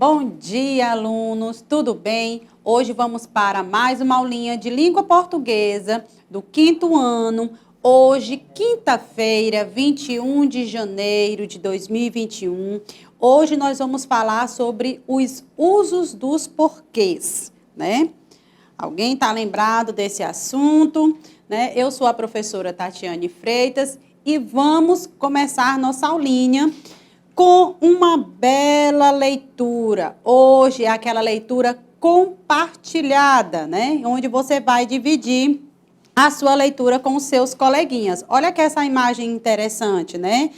Bom dia, alunos! Tudo bem? Hoje vamos para mais uma aulinha de língua portuguesa do 5º ano. Hoje, quinta-feira, 21 de janeiro de 2021. Hoje nós vamos falar sobre os usos dos porquês, né? Alguém está lembrado desse assunto, né? Eu sou a professora Tatiane Freitas e vamos começar nossa aulinha com uma bela leitura. Hoje é aquela leitura compartilhada, né? Onde você vai dividir a sua leitura com os seus coleguinhas. Olha que essa imagem interessante, né?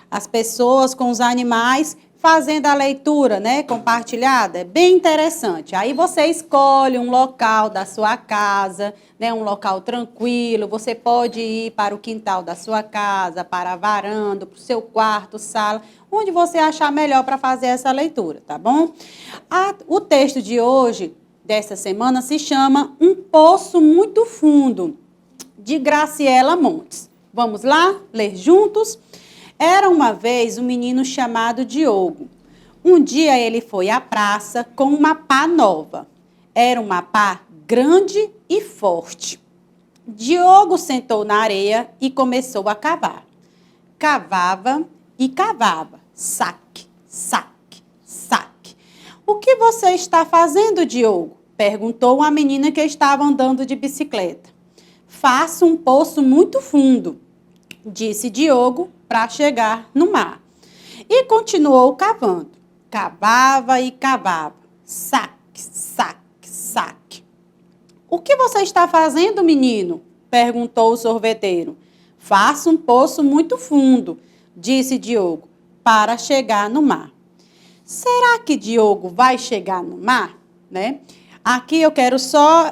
As pessoas com os animais fazendo a leitura, né, compartilhada, é bem interessante. Aí você escolhe um local da sua casa, né, um local tranquilo, você pode ir para o quintal da sua casa, para a varanda, para o seu quarto, sala, onde você achar melhor para fazer essa leitura, tá bom? O texto de hoje, desta semana, se chama Um Poço Muito Fundo, de Graciela Montes. Vamos lá ler juntos? Era uma vez um menino chamado Diogo. Um dia ele foi à praça com uma pá nova. Era uma pá grande e forte. Diogo sentou na areia e começou a cavar. Cavava e cavava. Saque, saque, saque. O que você está fazendo, Diogo? Perguntou uma menina que estava andando de bicicleta. Faço um poço muito fundo, disse Diogo, para chegar no mar. E continuou cavando. Cavava e cavava. Saque, saque, saque. O que você está fazendo, menino? Perguntou o sorveteiro. Faço um poço muito fundo, disse Diogo, para chegar no mar. Será que Diogo vai chegar no mar? Né? Aqui eu quero só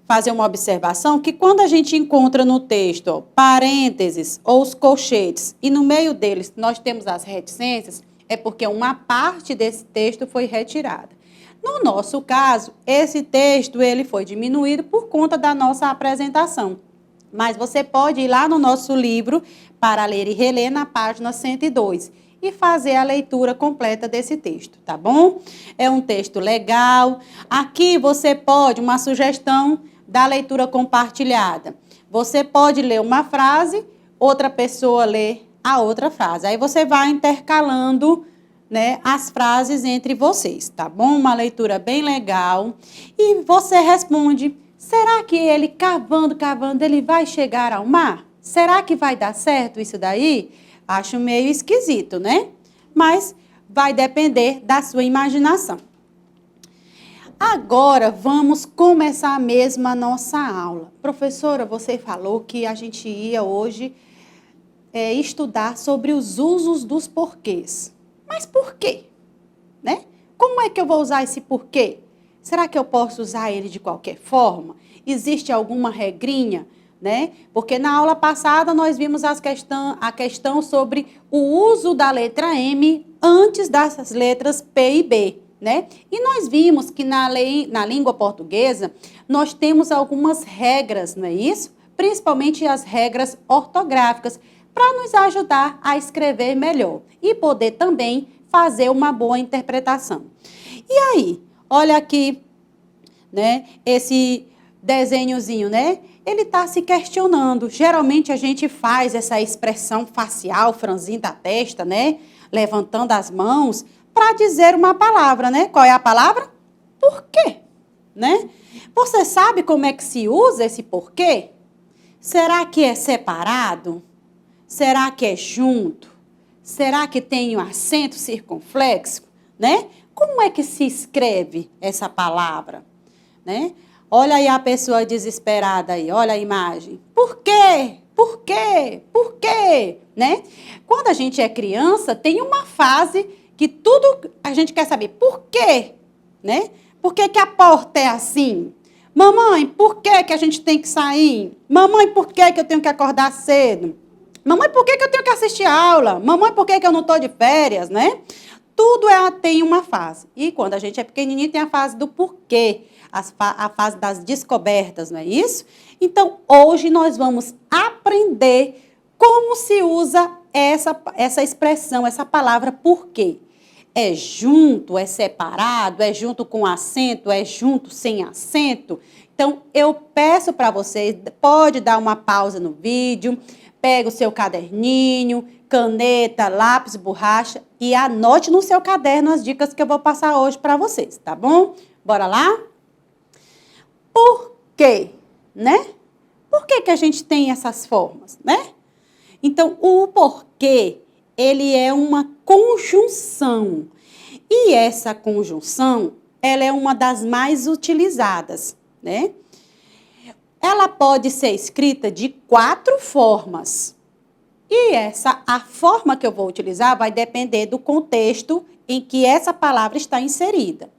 fazer uma observação que quando a gente encontra no texto, ó, parênteses ou os colchetes, e no meio deles nós temos as reticências, é porque uma parte desse texto foi retirada. No nosso caso, esse texto ele foi diminuído por conta da nossa apresentação. Mas você pode ir lá no nosso livro para ler e reler na página 102 e fazer a leitura completa desse texto, tá bom? É um texto legal. Aqui você pode, uma sugestão da leitura compartilhada. Você pode ler uma frase, outra pessoa lê a outra frase. Aí você vai intercalando, né, as frases entre vocês, tá bom? Uma leitura bem legal. E você responde, será que ele cavando, cavando, ele vai chegar ao mar? Será que vai dar certo isso daí? Acho meio esquisito, né? Mas vai depender da sua imaginação. Agora, vamos começar mesmo a nossa aula. Professora, você falou que a gente ia hoje estudar sobre os usos dos porquês. Mas por quê? Né? Como é que eu vou usar esse porquê? Será que eu posso usar ele de qualquer forma? Existe alguma regrinha? Né? Porque na aula passada nós vimos a questão sobre o uso da letra M antes das letras P e B. Né? E nós vimos que na língua portuguesa nós temos algumas regras, não é isso? Principalmente as regras ortográficas, para nos ajudar a escrever melhor e poder também fazer uma boa interpretação. E aí, olha aqui, né, esse desenhozinho, né? Ele está se questionando. Geralmente a gente faz essa expressão facial, franzindo a testa, né? Levantando as mãos, para dizer uma palavra, né? Qual é a palavra? Porquê, né? Você sabe como é que se usa esse porquê? Será que é separado? Será que é junto? Será que tem um acento circunflexo, né? Como é que se escreve essa palavra, né? Olha aí a pessoa desesperada aí, olha a imagem. Por quê? Por quê? Por quê? Né? Quando a gente é criança, tem uma fase que tudo a gente quer saber. Por quê? Né? Por que que a porta é assim? Mamãe, por que que a gente tem que sair? Mamãe, por que que eu tenho que acordar cedo? Mamãe, por que que eu tenho que assistir aula? Mamãe, por que que eu não estou de férias, né? Tudo tem uma fase. E quando a gente é pequenininho, tem a fase do porquê. A fase das descobertas, não é isso? Então, hoje nós vamos aprender como se usa essa expressão, essa palavra porquê. É junto, é separado, é junto com acento, é junto sem acento? Então, eu peço para vocês, pode dar uma pausa no vídeo, pega o seu caderninho, caneta, lápis, borracha e anote no seu caderno as dicas que eu vou passar hoje para vocês, tá bom? Bora lá? Por quê, né? Por que que a gente tem essas formas, né? Então, o porquê, ele é uma conjunção. E essa conjunção, ela é uma das mais utilizadas, né? Ela pode ser escrita de 4 formas. E a forma que eu vou utilizar vai depender do contexto em que essa palavra está inserida.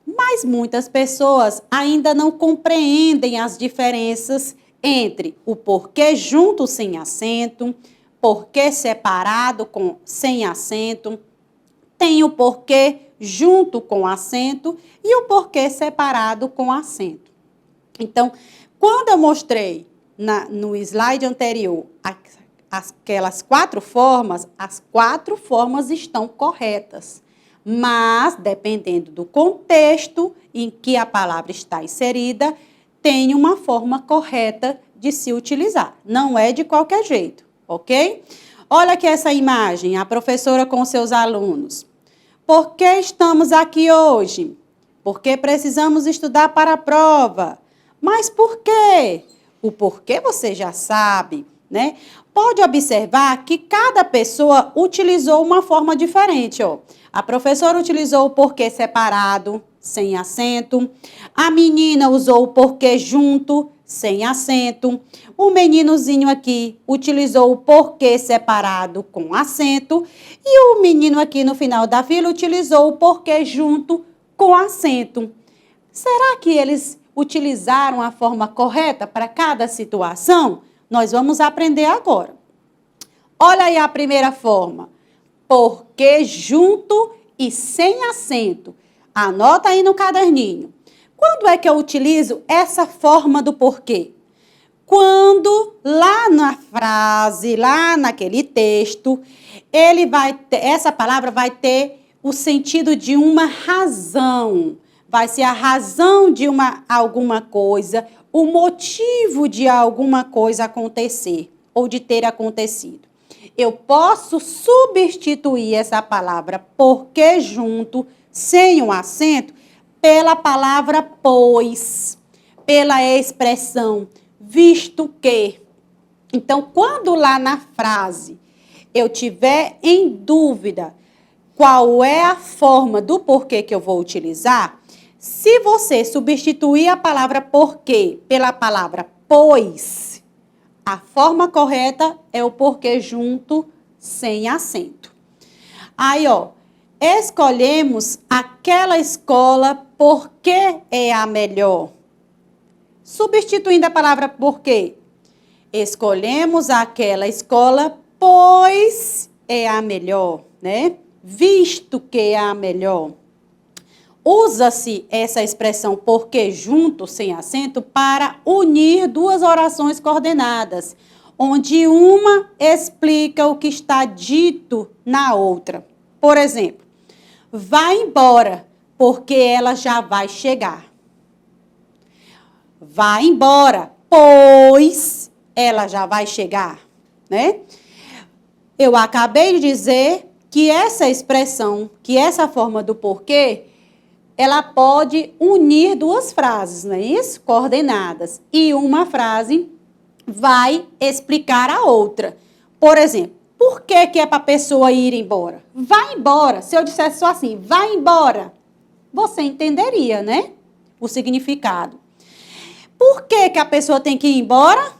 Mas muitas pessoas ainda não compreendem as diferenças entre o porquê junto sem acento, porquê separado sem acento, tem o porquê junto com acento e o porquê separado com acento. Então, quando eu mostrei no slide anterior aquelas 4 formas, as 4 formas estão corretas. Mas, dependendo do contexto em que a palavra está inserida, tem uma forma correta de se utilizar. Não é de qualquer jeito, ok? Olha aqui essa imagem, a professora com seus alunos. Por que estamos aqui hoje? Porque precisamos estudar para a prova. Mas por quê? O porquê você já sabe, né? Pode observar que cada pessoa utilizou uma forma diferente, ó. A professora utilizou o porquê separado, sem acento. A menina usou o porquê junto, sem acento. O meninozinho aqui utilizou o porquê separado, com acento. E o menino aqui no final da fila utilizou o porquê junto, com acento. Será que eles utilizaram a forma correta para cada situação? Nós vamos aprender agora. Olha aí a primeira forma. Porquê junto e sem acento. Anota aí no caderninho. Quando é que eu utilizo essa forma do porquê? Quando lá na frase, lá naquele texto, essa palavra vai ter o sentido de uma razão. Vai ser a razão de alguma coisa, o motivo de alguma coisa acontecer ou de ter acontecido. Eu posso substituir essa palavra porque junto, sem um acento, pela palavra pois, pela expressão visto que. Então, quando lá na frase eu tiver em dúvida qual é a forma do porquê que eu vou utilizar, se você substituir a palavra porquê pela palavra pois, a forma correta é o porquê junto, sem acento. Aí, ó, escolhemos aquela escola porque é a melhor. Substituindo a palavra porquê, escolhemos aquela escola pois é a melhor, né? Visto que é a melhor. Usa-se essa expressão porque junto, sem acento, para unir 2 orações coordenadas, onde uma explica o que está dito na outra. Por exemplo, vá embora, porque ela já vai chegar. Vá embora, pois ela já vai chegar, né? Eu acabei de dizer que essa expressão, que essa forma do porquê, ela pode unir 2 frases, não é isso? Coordenadas. E uma frase vai explicar a outra. Por exemplo, por que é para a pessoa ir embora? Vai embora. Se eu dissesse só assim, vai embora, você entenderia, né? O significado. Por que a pessoa tem que ir embora?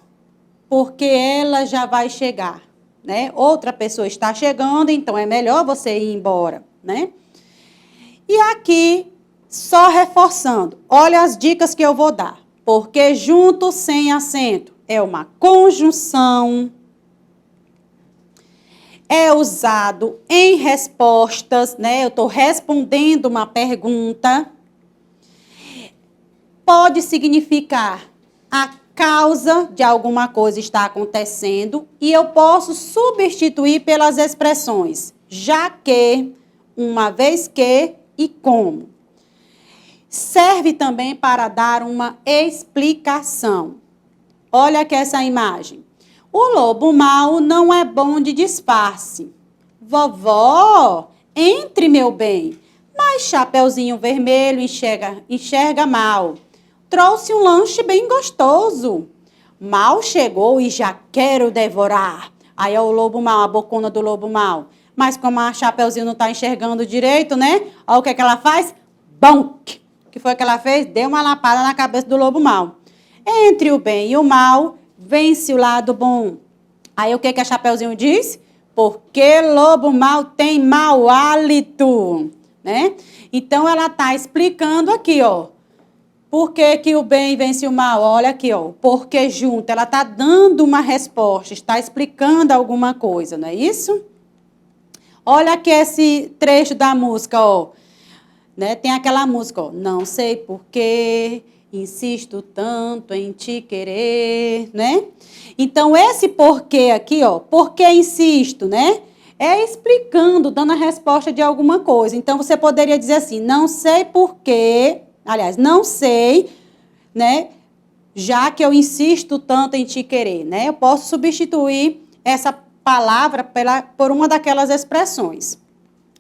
Porque ela já vai chegar, né? Outra pessoa está chegando, então é melhor você ir embora, né? E aqui, só reforçando, olha as dicas que eu vou dar. Porque junto, sem acento, é uma conjunção. É usado em respostas, né? Eu estou respondendo uma pergunta. Pode significar a causa de alguma coisa estar acontecendo e eu posso substituir pelas expressões já que, uma vez que e como. Serve também para dar uma explicação. Olha aqui essa imagem. O lobo mau não é bom de disfarce. Vovó, entre, meu bem. Mas Chapeuzinho Vermelho enxerga mal. Trouxe um lanche bem gostoso. Mal chegou e já quero devorar. Aí é o lobo mau, a bocona do lobo mau. Mas como a Chapeuzinho não está enxergando direito, né? Olha o que ela faz. Bonk! O que foi que ela fez? Deu uma lapada na cabeça do lobo mau. Entre o bem e o mal, vence o lado bom. Aí o que a Chapeuzinho diz? Porque lobo mau tem mau hálito, né? Então, ela está explicando aqui, ó. Por que o bem vence o mal? Olha aqui, ó. Porque junto. Ela está dando uma resposta, está explicando alguma coisa, não é isso? Olha aqui esse trecho da música, ó. Né? Tem aquela música, ó. Não sei por quê, insisto tanto em te querer, né? Então, esse porquê aqui, ó, porque insisto, né? É explicando, dando a resposta de alguma coisa. Então, você poderia dizer assim, não sei porquê, aliás, não sei, né? Já que eu insisto tanto em te querer, né? Eu posso substituir essa palavra por uma daquelas expressões.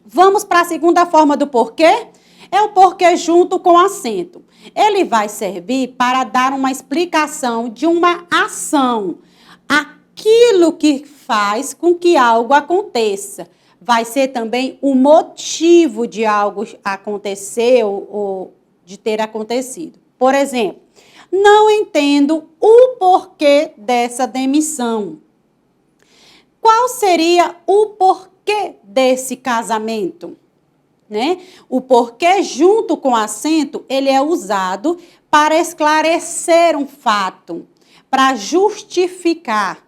Vamos para a segunda forma do porquê? É o porquê junto com acento. Ele vai servir para dar uma explicação de uma ação. Aquilo que faz com que algo aconteça. Vai ser também o motivo de algo acontecer ou de ter acontecido. Por exemplo, não entendo o porquê dessa demissão. Qual seria o porquê desse casamento? Né? O porquê junto com acento, ele é usado para esclarecer um fato, para justificar,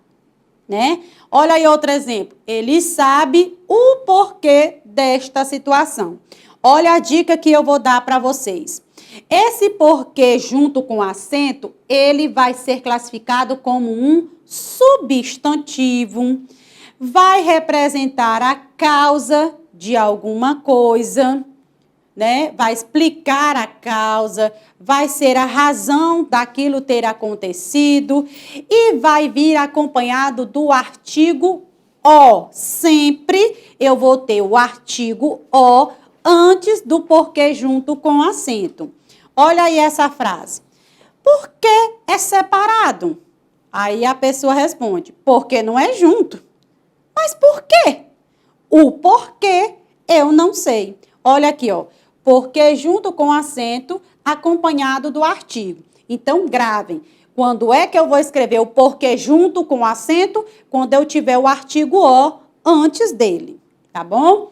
né? Olha aí outro exemplo. Ele sabe o porquê desta situação. Olha a dica que eu vou dar para vocês. Esse porquê junto com acento, ele vai ser classificado como um substantivo, vai representar a causa de alguma coisa, né? Vai explicar a causa, vai ser a razão daquilo ter acontecido e vai vir acompanhado do artigo o. Sempre eu vou ter o artigo o antes do porquê junto com acento. Olha aí essa frase. Por que é separado? Aí a pessoa responde, porque não é junto. Mas por quê? O porquê eu não sei. Olha aqui, ó. Porque junto com acento, acompanhado do artigo. Então, gravem. Quando é que eu vou escrever o porquê junto com acento? Quando eu tiver o artigo o antes dele, tá bom?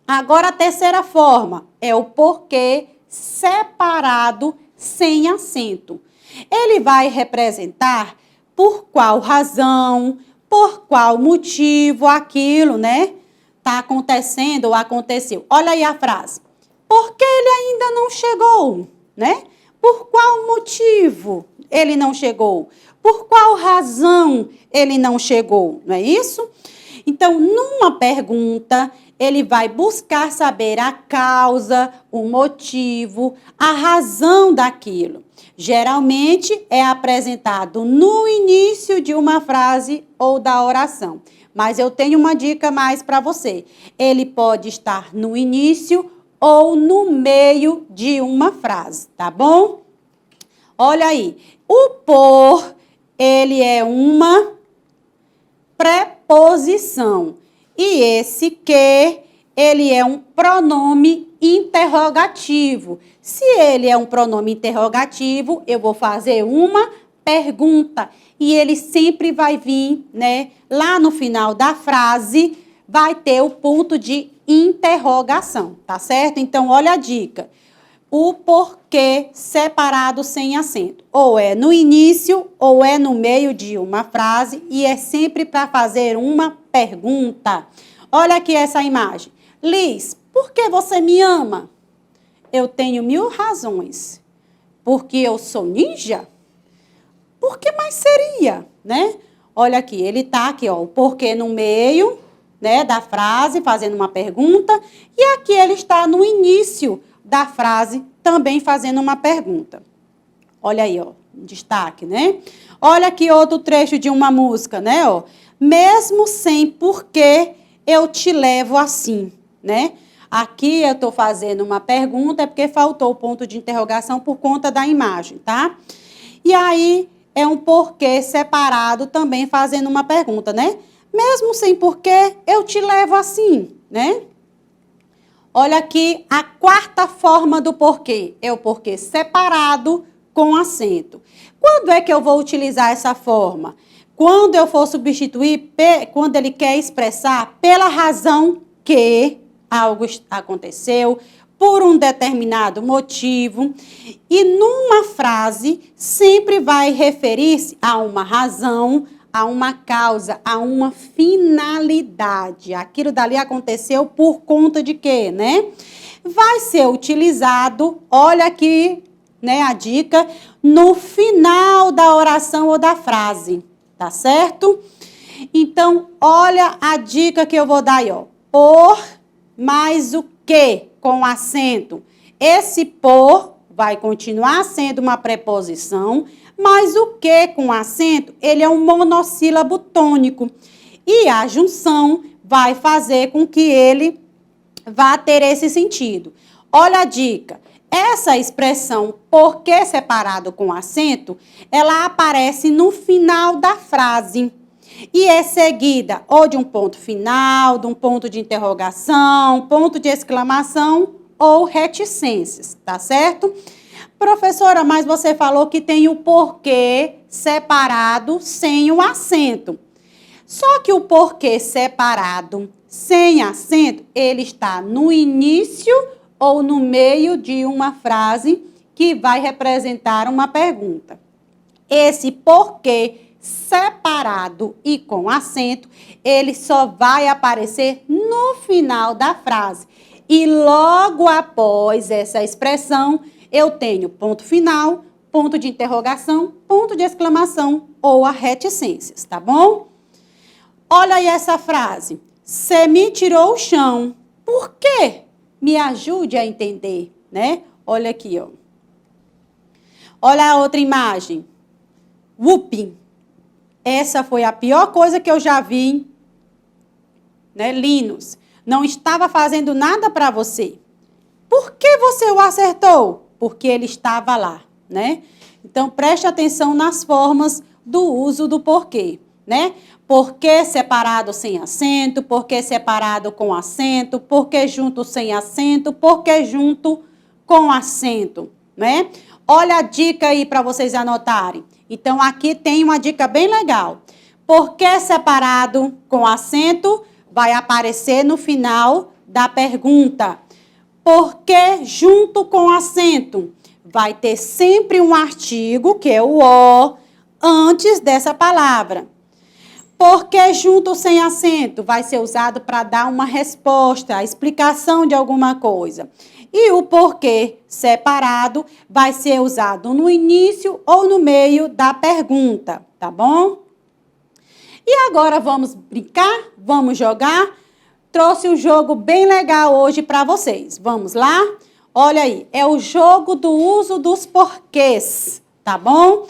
Agora, a terceira forma é o porquê separado sem acento. Ele vai representar por qual razão, por qual motivo aquilo, né? Tá acontecendo ou aconteceu. Olha aí a frase. Por que ele ainda não chegou, né? Por qual motivo ele não chegou? Por qual razão ele não chegou? Não é isso? Então, numa pergunta, ele vai buscar saber a causa, o motivo, a razão daquilo. Geralmente é apresentado no início de uma frase ou da oração. Mas eu tenho uma dica mais para você. Ele pode estar no início ou no meio de uma frase, tá bom? Olha aí. O por, ele é uma preposição. E esse que, ele é um pronome interrogativo. Se ele é um pronome interrogativo, eu vou fazer uma pergunta. E ele sempre vai vir, né? Lá no final da frase, vai ter o ponto de interrogação, tá certo? Então, olha a dica. O porquê separado sem acento. Ou é no início, ou é no meio de uma frase, e é sempre para fazer uma pergunta. Olha aqui essa imagem. Liz, por que você me ama? Eu tenho 1000 razões. Porque eu sou ninja? Por que mais seria, né? Olha aqui, ele tá aqui, ó, o porquê no meio, né, da frase, fazendo uma pergunta, e aqui ele está no início da frase, também fazendo uma pergunta. Olha aí, ó, destaque, né? Olha aqui outro trecho de uma música, né, ó. Mesmo sem porquê, eu te levo assim, né? Aqui eu estou fazendo uma pergunta, é porque faltou o ponto de interrogação por conta da imagem, tá? E aí é um porquê separado também fazendo uma pergunta, né? Mesmo sem porquê, eu te levo assim, né? Olha aqui a quarta forma do porquê. É o porquê separado com acento. Quando é que eu vou utilizar essa forma? Quando eu for substituir, quando ele quer expressar pela razão que algo aconteceu, por um determinado motivo. E numa frase, sempre vai referir-se a uma razão, a uma causa, a uma finalidade. Aquilo dali aconteceu por conta de quê, né? Vai ser utilizado, olha aqui, né, a dica, no final da oração ou da frase, tá certo? Então, olha a dica que eu vou dar aí, ó. Por mais o que com acento. Esse por vai continuar sendo uma preposição, mas o que com acento, ele é um monossílabo tônico. E a junção vai fazer com que ele vá ter esse sentido. Olha a dica. Essa expressão porque separado com acento, ela aparece no final da frase. E é seguida ou de um ponto final, de um ponto de interrogação, ponto de exclamação ou reticências, tá certo? Professora, mas você falou que tem o porquê separado sem o acento. Só que o porquê separado sem acento, ele está no início ou no meio de uma frase que vai representar uma pergunta. Esse porquê separado e com acento, ele só vai aparecer no final da frase. E logo após essa expressão, eu tenho ponto final, ponto de interrogação, ponto de exclamação ou a reticências, tá bom? Olha aí essa frase. Você me tirou o chão. Por quê? Me ajude a entender, né? Olha aqui, ó. Olha a outra imagem. Whooping. Essa foi a pior coisa que eu já vi, né, Linus? Não estava fazendo nada para você. Por que você o acertou? Porque ele estava lá, né? Então, preste atenção nas formas do uso do porquê, né? Porquê separado sem acento, porquê separado com acento, porquê junto sem acento, porquê junto com acento, né? Olha a dica aí para vocês anotarem. Então, aqui tem uma dica bem legal. Porquê separado com acento vai aparecer no final da pergunta. Porquê junto com acento? Vai ter sempre um artigo, que é o O, antes dessa palavra. Porquê junto sem acento? Vai ser usado para dar uma resposta, a explicação de alguma coisa. E o porquê separado vai ser usado no início ou no meio da pergunta, tá bom? E agora vamos brincar? Vamos jogar? Trouxe um jogo bem legal hoje para vocês. Vamos lá? Olha aí, é o jogo do uso dos porquês, tá bom?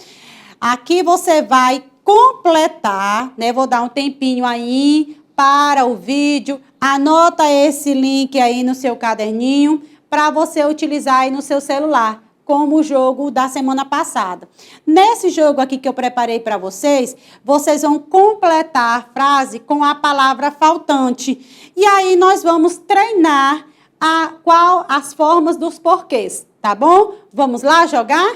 Aqui você vai completar, né? Vou dar um tempinho aí para o vídeo. Anota esse link aí no seu caderninho para você utilizar aí no seu celular, como o jogo da semana passada. Nesse jogo aqui que eu preparei para vocês, vocês vão completar a frase com a palavra faltante. E aí nós vamos treinar as formas dos porquês, tá bom? Vamos lá jogar?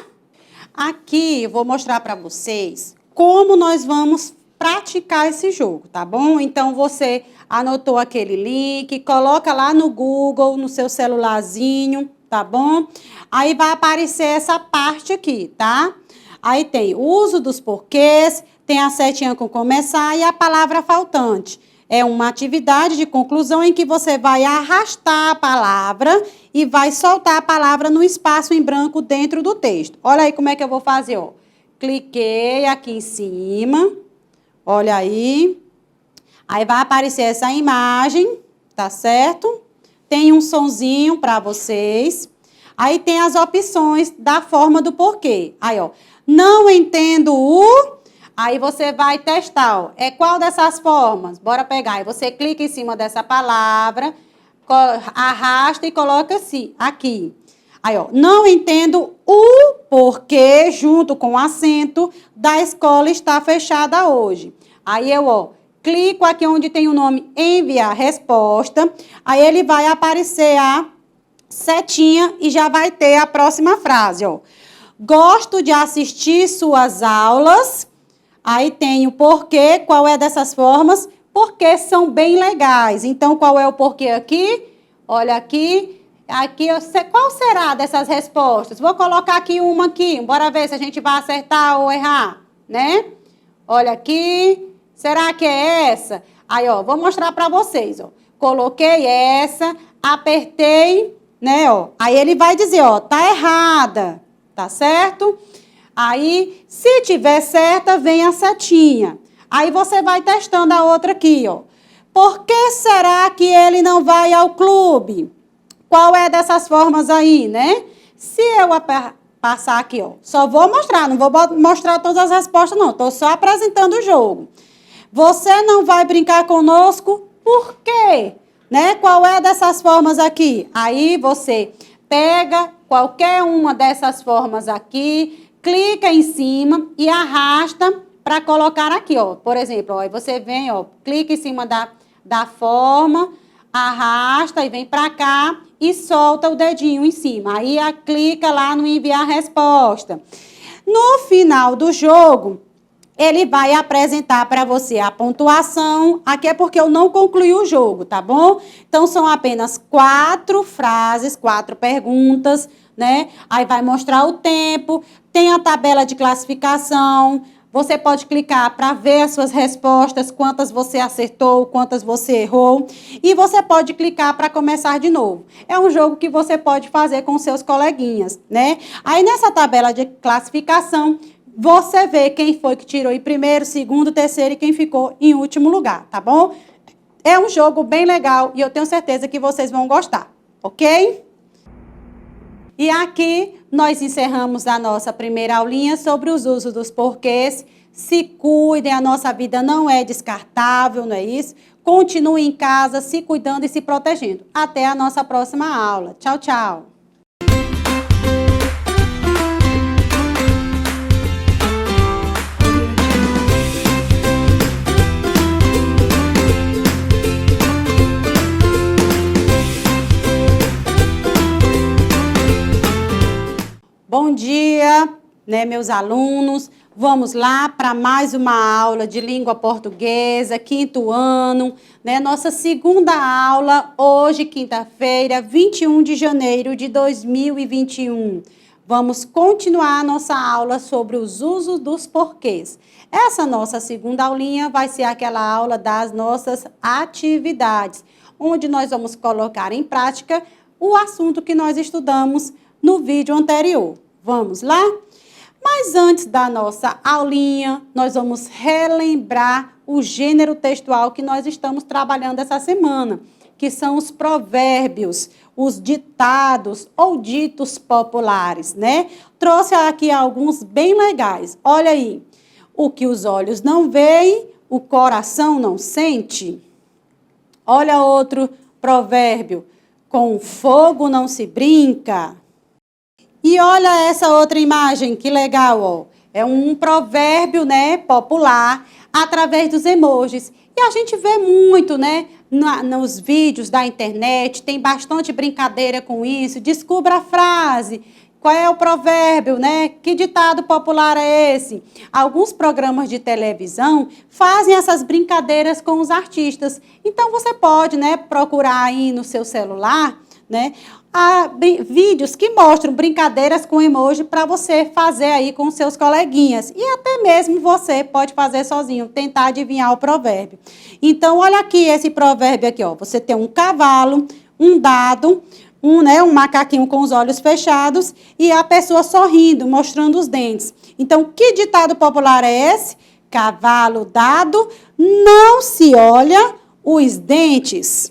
Aqui eu vou mostrar para vocês como nós vamos praticar esse jogo, tá bom? Então, você anotou aquele link, coloca lá no Google, no seu celularzinho, tá bom? Aí vai aparecer essa parte aqui, tá? Aí tem o uso dos porquês, tem a setinha com começar e a palavra faltante. É uma atividade de conclusão em que você vai arrastar a palavra e vai soltar a palavra no espaço em branco dentro do texto. Olha aí como é que eu vou fazer, ó. Cliquei aqui em cima. Olha aí. Aí vai aparecer essa imagem, tá certo? Tem um sonzinho para vocês. Aí tem as opções da forma do porquê. Aí, ó, não entendo o... Aí você vai testar, ó. É qual dessas formas? Bora pegar. Aí você clica em cima dessa palavra, arrasta e coloca assim, aqui. Aí, ó, não entendo o porquê, junto com o acento, da escola está fechada hoje. Aí eu, ó, clico aqui onde tem o nome enviar resposta. Aí ele vai aparecer a setinha e já vai ter a próxima frase, ó. Gosto de assistir suas aulas. Aí tem o porquê, qual é dessas formas? Porque são bem legais. Então, qual é o porquê aqui? Olha aqui. Aqui, qual será dessas respostas? Vou colocar aqui uma aqui. Bora ver se a gente vai acertar ou errar, né? Olha aqui. Será que é essa? Aí, ó, vou mostrar para vocês, ó. Coloquei essa, apertei, né, ó. Aí ele vai dizer, ó, tá errada, tá certo? Aí, se tiver certa, vem a setinha. Aí você vai testando a outra aqui, ó. Por que será que ele não vai ao clube? Qual é dessas formas aí, né? Se eu passar aqui, ó, só vou mostrar, não vou mostrar todas as respostas, não. Estou só apresentando o jogo. Você não vai brincar conosco? Por quê? Né? Qual é dessas formas aqui? Aí você pega qualquer uma dessas formas aqui, clica em cima e arrasta para colocar aqui, ó. Por exemplo, ó, aí você vem, ó, clica em cima da forma, arrasta e vem para cá e solta o dedinho em cima. Aí clica lá no enviar resposta. No final do jogo, ele vai apresentar para você a pontuação. Aqui é porque eu não concluí o jogo, tá bom? Então, são apenas 4 frases, 4 perguntas, né? Aí vai mostrar o tempo, tem a tabela de classificação. Você pode clicar para ver as suas respostas, quantas você acertou, quantas você errou. E você pode clicar para começar de novo. É um jogo que você pode fazer com seus coleguinhas, né? Aí nessa tabela de classificação, você vê quem foi que tirou em primeiro, segundo, terceiro e quem ficou em último lugar, tá bom? É um jogo bem legal e eu tenho certeza que vocês vão gostar, ok? E aqui nós encerramos a nossa primeira aulinha sobre os usos dos porquês. Se cuidem, a nossa vida não é descartável, não é isso? Continue em casa, se cuidando e se protegendo. Até a nossa próxima aula. Tchau, tchau. Bom dia, né, meus alunos? Vamos lá para mais uma aula de língua portuguesa, 5º ano, né? Nossa segunda aula, hoje, quinta-feira, 21 de janeiro de 2021. Vamos continuar a nossa aula sobre os usos dos porquês. Essa nossa segunda aulinha vai ser aquela aula das nossas atividades, onde nós vamos colocar em prática o assunto que nós estudamos no vídeo anterior. Vamos lá? Mas antes da nossa aulinha, nós vamos relembrar o gênero textual que nós estamos trabalhando essa semana, que são os provérbios, os ditados ou ditos populares, né? Trouxe aqui alguns bem legais. Olha aí. O que os olhos não veem, o coração não sente. Olha outro provérbio. Com fogo não se brinca. E olha essa outra imagem, que legal, ó. É um provérbio, né, popular, através dos emojis. E a gente vê muito, né, nos vídeos da internet, tem bastante brincadeira com isso. Descubra a frase, qual é o provérbio, né? Que ditado popular é esse? Alguns programas de televisão fazem essas brincadeiras com os artistas. Então, você pode, né, procurar aí no seu celular, né, vídeos que mostram brincadeiras com emoji para você fazer aí com seus coleguinhas. E até mesmo você pode fazer sozinho, tentar adivinhar o provérbio. Então, olha aqui esse provérbio aqui, ó. Você tem um cavalo, um dado, um macaquinho com os olhos fechados e a pessoa sorrindo, mostrando os dentes. Então, que ditado popular é esse? cavalo dado não se olha os dentes.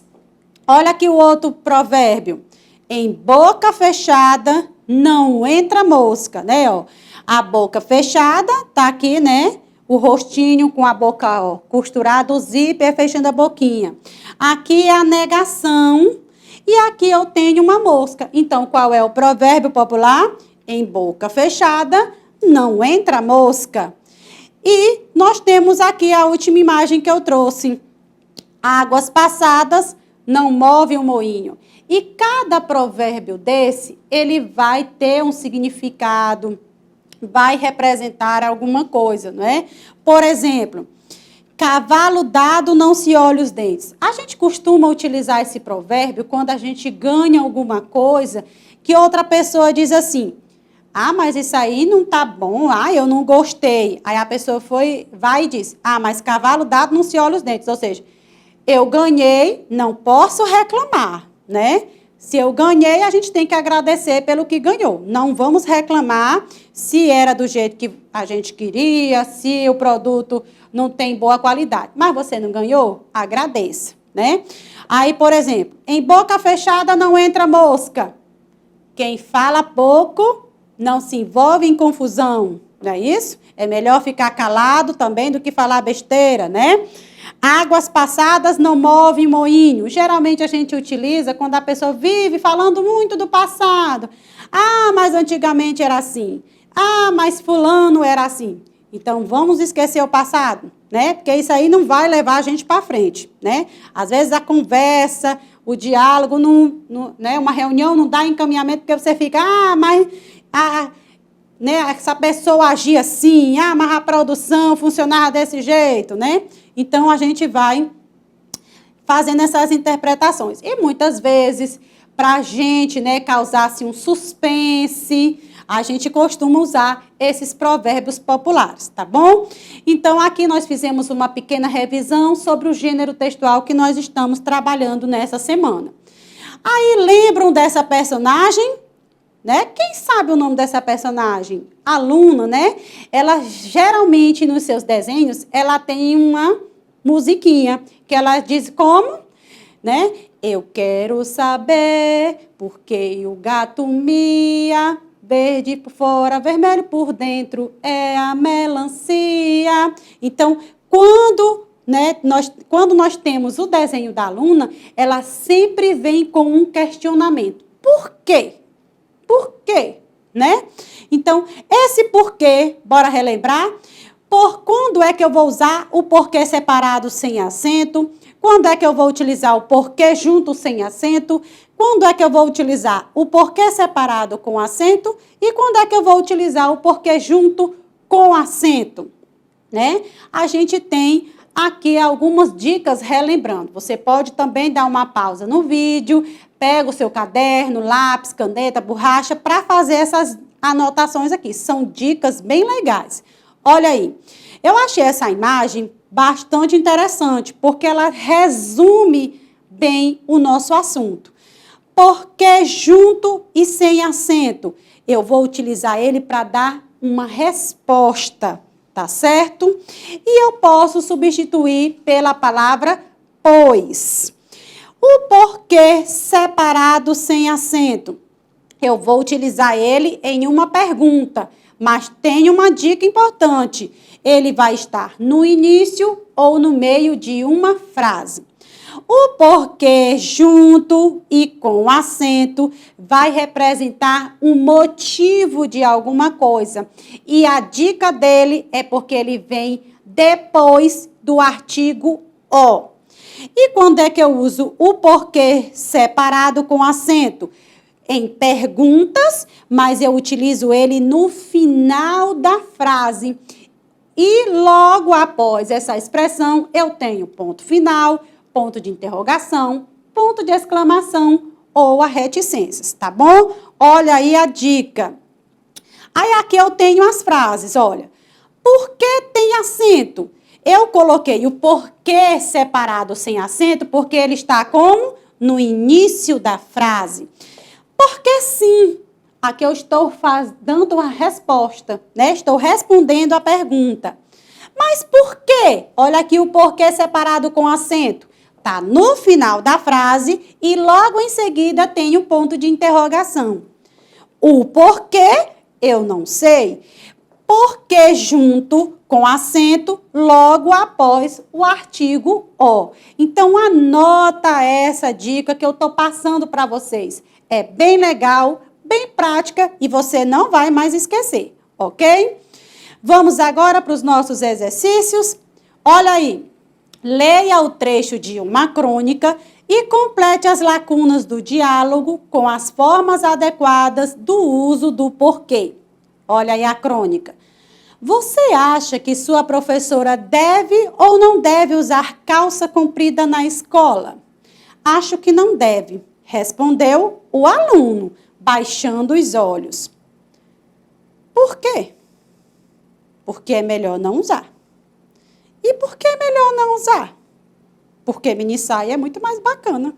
Olha aqui o outro provérbio. Em boca fechada não entra mosca, né? Ó, a boca fechada, tá aqui, né? O rostinho com a boca, ó, costurada, o zíper fechando a boquinha. Aqui é a negação e aqui eu tenho uma mosca. Então, qual é o provérbio popular? Em boca fechada não entra mosca. E nós temos aqui a última imagem que eu trouxe. Águas passadas não movem o moinho. E cada provérbio desse, ele vai ter um significado, vai representar alguma coisa, não é? Por exemplo, cavalo dado não se olha os dentes. A gente costuma utilizar esse provérbio quando a gente ganha alguma coisa que outra pessoa diz assim: ah, mas isso aí não tá bom, ah, eu não gostei. Aí a pessoa vai e diz: ah, mas cavalo dado não se olha os dentes. Ou seja, eu ganhei, não posso reclamar, né? Se eu ganhei, a gente tem que agradecer pelo que ganhou. Não vamos reclamar se era do jeito que a gente queria, se o produto não tem boa qualidade. Mas você não ganhou? Agradeça, né? Aí, por exemplo, em boca fechada não entra mosca. Quem fala pouco não se envolve em confusão, não é isso? É melhor ficar calado também do que falar besteira, né? Águas passadas não movem moinho. Geralmente a gente utiliza quando a pessoa vive falando muito do passado. Ah, mas antigamente era assim. Ah, mas fulano era assim. Então vamos esquecer o passado, né? Porque isso aí não vai levar a gente para frente, né? Às vezes a conversa, o diálogo, né? Uma reunião não dá encaminhamento porque você fica, né? Essa pessoa agia assim, mas a produção funcionava desse jeito, né? Então, a gente vai fazendo essas interpretações. E muitas vezes, para a gente, né, causar assim, um suspense, a gente costuma usar esses provérbios populares, tá bom? Então, aqui nós fizemos uma pequena revisão sobre o gênero textual que nós estamos trabalhando nessa semana. Aí, lembram dessa personagem? Né? Quem sabe o nome dessa personagem? A Luna, né? Ela geralmente nos seus desenhos, ela tem uma musiquinha que ela diz como, né? Eu quero saber por que o gato mia, verde por fora, vermelho por dentro, é a melancia. Então, quando nós temos o desenho da Luna, ela sempre vem com um questionamento. Por quê? Por quê? Né? Então, esse porquê, bora relembrar? Por quando é que eu vou usar o porquê separado sem acento? Quando é que eu vou utilizar o porquê junto sem acento? Quando é que eu vou utilizar o porquê separado com acento? E quando é que eu vou utilizar o porquê junto com acento? Né? A gente tem aqui algumas dicas relembrando. Você pode também dar uma pausa no vídeo, pega o seu caderno, lápis, caneta, borracha, para fazer essas anotações aqui. São dicas bem legais. Olha aí, eu achei essa imagem bastante interessante, porque ela resume bem o nosso assunto. Porque junto e sem acento, eu vou utilizar ele para dar uma resposta, tá certo? E eu posso substituir pela palavra pois. O porquê separado sem acento, eu vou utilizar ele em uma pergunta, mas tem uma dica importante. Ele vai estar no início ou no meio de uma frase. O porquê junto e com acento vai representar um motivo de alguma coisa. E a dica dele é porque ele vem depois do artigo o. E quando é que eu uso o porquê separado com acento? Em perguntas, mas eu utilizo ele no final da frase. E logo após essa expressão, eu tenho ponto final, ponto de interrogação, ponto de exclamação ou a reticências, tá bom? Olha aí a dica. Aí aqui eu tenho as frases, olha. Por que tem acento? Eu coloquei o porquê separado sem acento, porque ele está como? No início da frase. Porque sim. Aqui eu estou dando uma resposta, né? Estou respondendo a pergunta. Mas por quê? Olha aqui o porquê separado com acento. Tá no final da frase e logo em seguida tem o ponto de interrogação. O porquê eu não sei. Porque junto com acento logo após o artigo o. Então anota essa dica que eu tô passando para vocês. É bem legal, bem prática e você não vai mais esquecer, ok? Vamos agora para os nossos exercícios. Olha aí, leia o trecho de uma crônica e complete as lacunas do diálogo com as formas adequadas do uso do porquê. Olha aí a crônica. Você acha que sua professora deve ou não deve usar calça comprida na escola? Acho que não deve, respondeu o aluno, baixando os olhos. Por quê? Porque é melhor não usar. E por que é melhor não usar? Porque minissaia é muito mais bacana,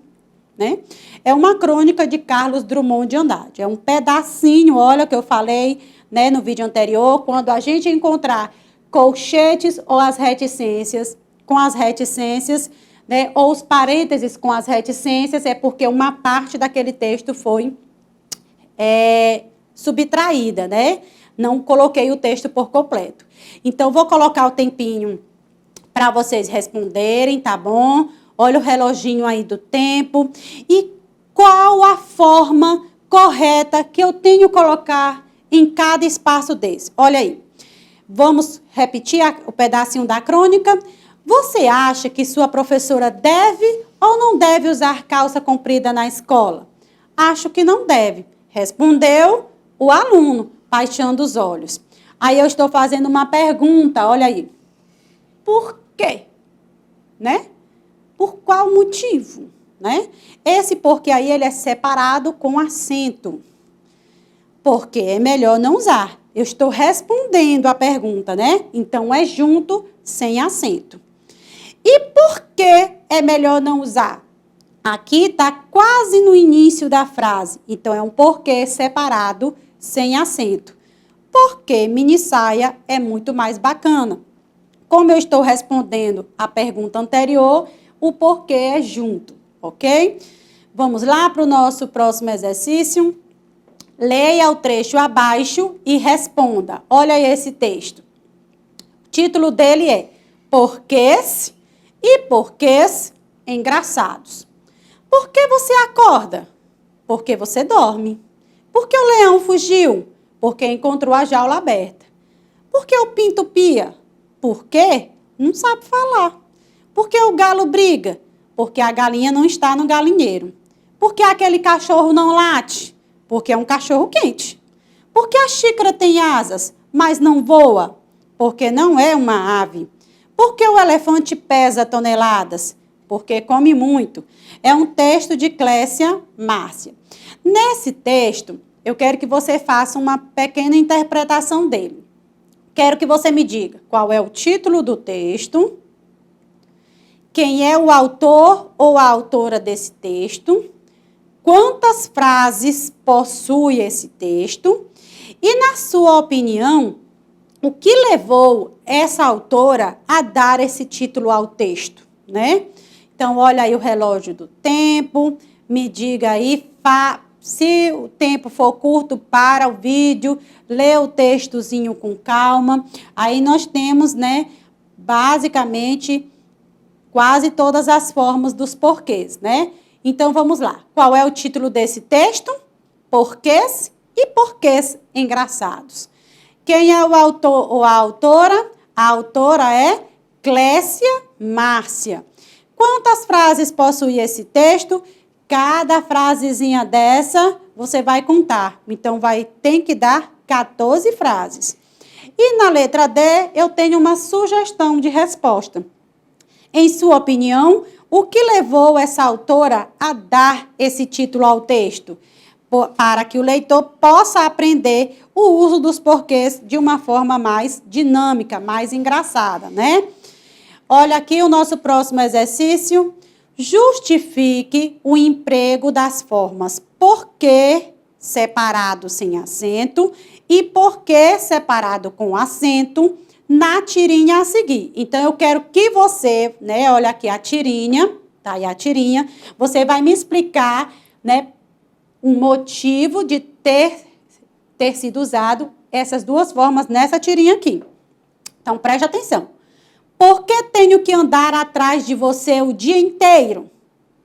né? É uma crônica de Carlos Drummond de Andrade. É um pedacinho, olha que eu falei, né, no vídeo anterior, quando a gente encontrar colchetes ou as reticências, com as reticências, né, ou os parênteses com as reticências, é porque uma parte daquele texto foi subtraída, né? Não coloquei o texto por completo. Então, vou colocar o tempinho para vocês responderem, tá bom? Olha o reloginho aí do tempo. E qual a forma correta que eu tenho que colocar em cada espaço desse? Olha aí. Vamos repetir o pedacinho da crônica. Você acha que sua professora deve ou não deve usar calça comprida na escola? Acho que não deve, respondeu o aluno, baixando os olhos. Aí eu estou fazendo uma pergunta, olha aí. Por quê? Né? Por qual motivo? Né? Esse porquê aí, ele é separado com acento. Porque é melhor não usar. Eu estou respondendo a pergunta, né? Então, é junto, sem acento. E por que é melhor não usar? Aqui está quase no início da frase. Então, é um porquê separado, sem acento. Porque minissaia é muito mais bacana. Como eu estou respondendo a pergunta anterior, o porquê é junto, ok? Vamos lá para o nosso próximo exercício. Leia o trecho abaixo e responda. Olha aí esse texto. O título dele é Porquês e Porquês Engraçados. Por que você acorda? Porque você dorme. Por que o leão fugiu? Porque encontrou a jaula aberta. Por que o pinto pia? Por quê? Não sabe falar. Por que o galo briga? Porque a galinha não está no galinheiro. Por que aquele cachorro não late? Porque é um cachorro quente. Por que a xícara tem asas, mas não voa? Porque não é uma ave. Por que o elefante pesa toneladas? Porque come muito. É um texto de Clécia Márcia. Nesse texto, eu quero que você faça uma pequena interpretação dele. Quero que você me diga qual é o título do texto, quem é o autor ou a autora desse texto, quantas frases possui esse texto e, na sua opinião, o que levou essa autora a dar esse título ao texto, né? Então, olha aí o relógio do tempo, me diga aí, se o tempo for curto, para o vídeo, lê o textozinho com calma. Aí nós temos, né, basicamente, quase todas as formas dos porquês, né? Então, vamos lá. Qual é o título desse texto? Porquês e porquês engraçados. Quem é o autor ou a autora? A autora é Clécia Márcia. Quantas frases possui esse texto? Cada frasezinha dessa, você vai contar. Então, tem que dar 14 frases. E na letra D, eu tenho uma sugestão de resposta. Em sua opinião, o que levou essa autora a dar esse título ao texto? Para que o leitor possa aprender o uso dos porquês de uma forma mais dinâmica, mais engraçada, né? Olha aqui o nosso próximo exercício. Justifique o emprego das formas porque separado sem acento e porque separado com acento na tirinha a seguir. Então, eu quero que você, né, olha aqui a tirinha, tá aí a tirinha, você vai me explicar, né, o motivo de ter sido usado essas duas formas nessa tirinha aqui. Então, preste atenção. Por que tenho que andar atrás de você o dia inteiro?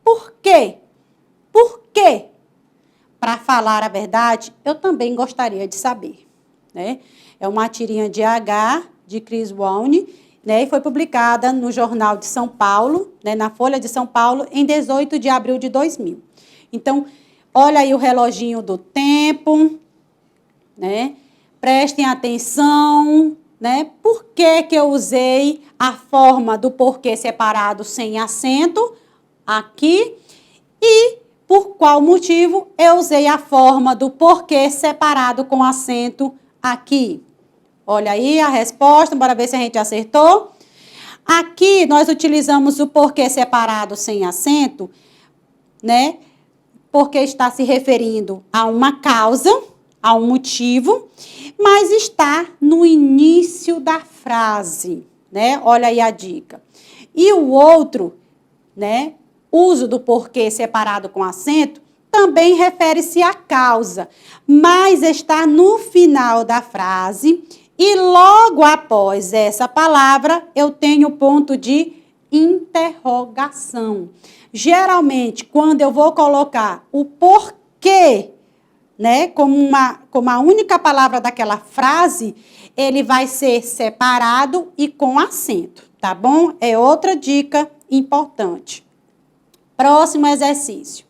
Por quê? Por quê? Para falar a verdade, eu também gostaria de saber, né? É uma tirinha de H, de Chris Walne, né? E foi publicada no Jornal de São Paulo, né? Na Folha de São Paulo, em 18 de abril de 2000. Então, olha aí o reloginho do tempo, né? Prestem atenção, né? Por que que eu usei a forma do porquê separado sem acento aqui e por qual motivo eu usei a forma do porquê separado com acento aqui? Olha aí a resposta, bora ver se a gente acertou. Aqui nós utilizamos o porquê separado sem acento, né? Porque está se referindo a uma causa, a um motivo, mas está no início da frase, né? Olha aí a dica. E o outro, né? Uso do porquê separado com acento também refere-se à causa, mas está no final da frase e logo após essa palavra eu tenho ponto de interrogação. Geralmente, quando eu vou colocar o porquê, né, como a única palavra daquela frase, ele vai ser separado e com acento, tá bom? É outra dica importante. Próximo exercício.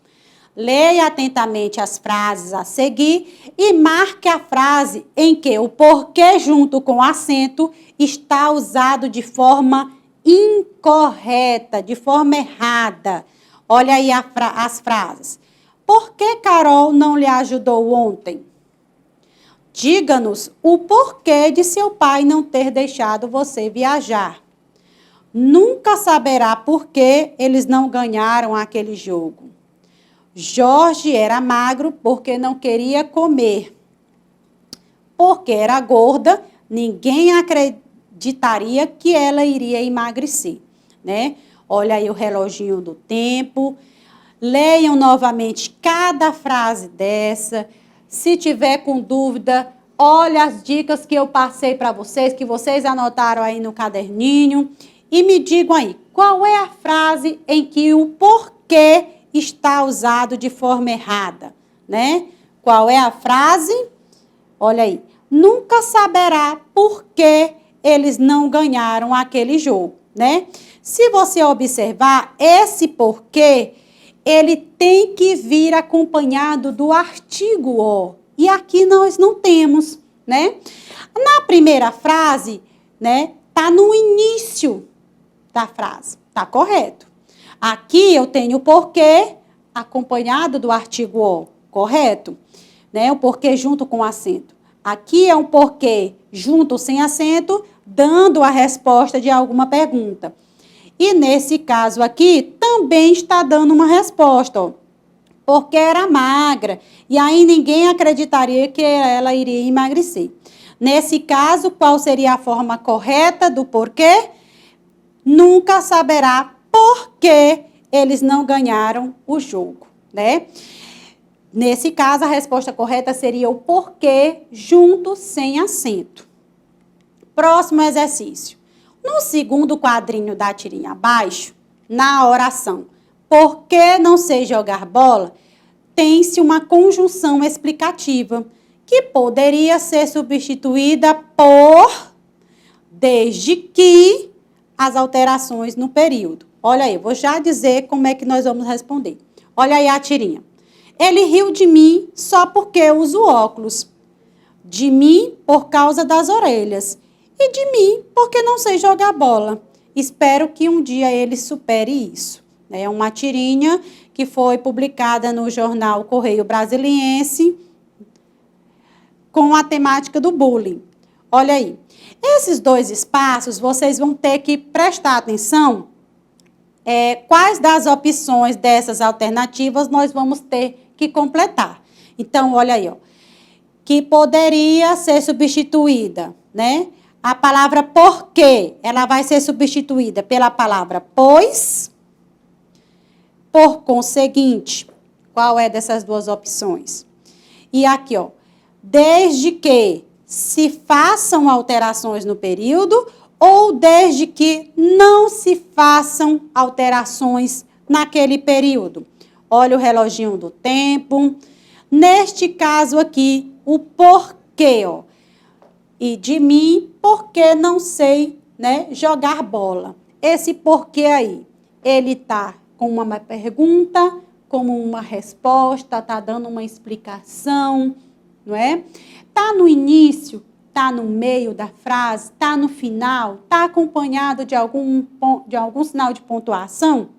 Leia atentamente as frases a seguir e marque a frase em que o porquê junto com o acento está usado de forma incorreta, de forma errada. Olha aí as frases. Por que Carol não lhe ajudou ontem? Diga-nos o porquê de seu pai não ter deixado você viajar. Nunca saberá por que eles não ganharam aquele jogo. Jorge era magro porque não queria comer. Porque era gorda, ninguém acreditaria que ela iria emagrecer, né? Olha aí o reloginho do tempo. Leiam novamente cada frase dessa. Se tiver com dúvida, olha as dicas que eu passei para vocês, que vocês anotaram aí no caderninho. E me digam aí, qual é a frase em que o porquê está usado de forma errada, né? Qual é a frase? Olha aí. Nunca saberá por que eles não ganharam aquele jogo, né? Se você observar, esse porquê, ele tem que vir acompanhado do artigo o. E aqui nós não temos, né? Na primeira frase, né, tá no início da frase, tá correto. Aqui eu tenho o porquê acompanhado do artigo o, correto? Né? O porquê junto com o acento. Aqui é um porquê junto sem acento, dando a resposta de alguma pergunta. E nesse caso aqui, também está dando uma resposta, ó. Porque era magra, e aí ninguém acreditaria que ela iria emagrecer. Nesse caso, qual seria a forma correta do porquê? Nunca saberá por que eles não ganharam o jogo, né? Nesse caso, a resposta correta seria o porquê junto sem acento. Próximo exercício. No segundo quadrinho da tirinha abaixo, na oração, por que não sei jogar bola, tem-se uma conjunção explicativa, que poderia ser substituída por desde que as alterações no período. Olha aí, eu vou já dizer como é que nós vamos responder. Olha aí a tirinha. Ele riu de mim só porque eu uso óculos. De mim por causa das orelhas. E de mim porque não sei jogar bola. Espero que um dia ele supere isso. É uma tirinha que foi publicada no jornal Correio Brasiliense com a temática do bullying. Olha aí. Esses dois espaços, vocês vão ter que prestar atenção quais das opções dessas alternativas nós vamos ter que completar. Então, olha aí, ó, que poderia ser substituída, né? A palavra porque, ela vai ser substituída pela palavra pois. Por conseguinte, qual é dessas duas opções? E aqui, ó, desde que se façam alterações no período ou desde que não se façam alterações naquele período. Olha o reloginho do tempo. Neste caso aqui, o porquê, ó. E de mim, porque não sei, né, jogar bola. Esse porquê aí, ele tá com uma pergunta, como uma resposta, tá dando uma explicação, não é? Tá no início, tá no meio da frase, tá no final, tá acompanhado de algum sinal de pontuação?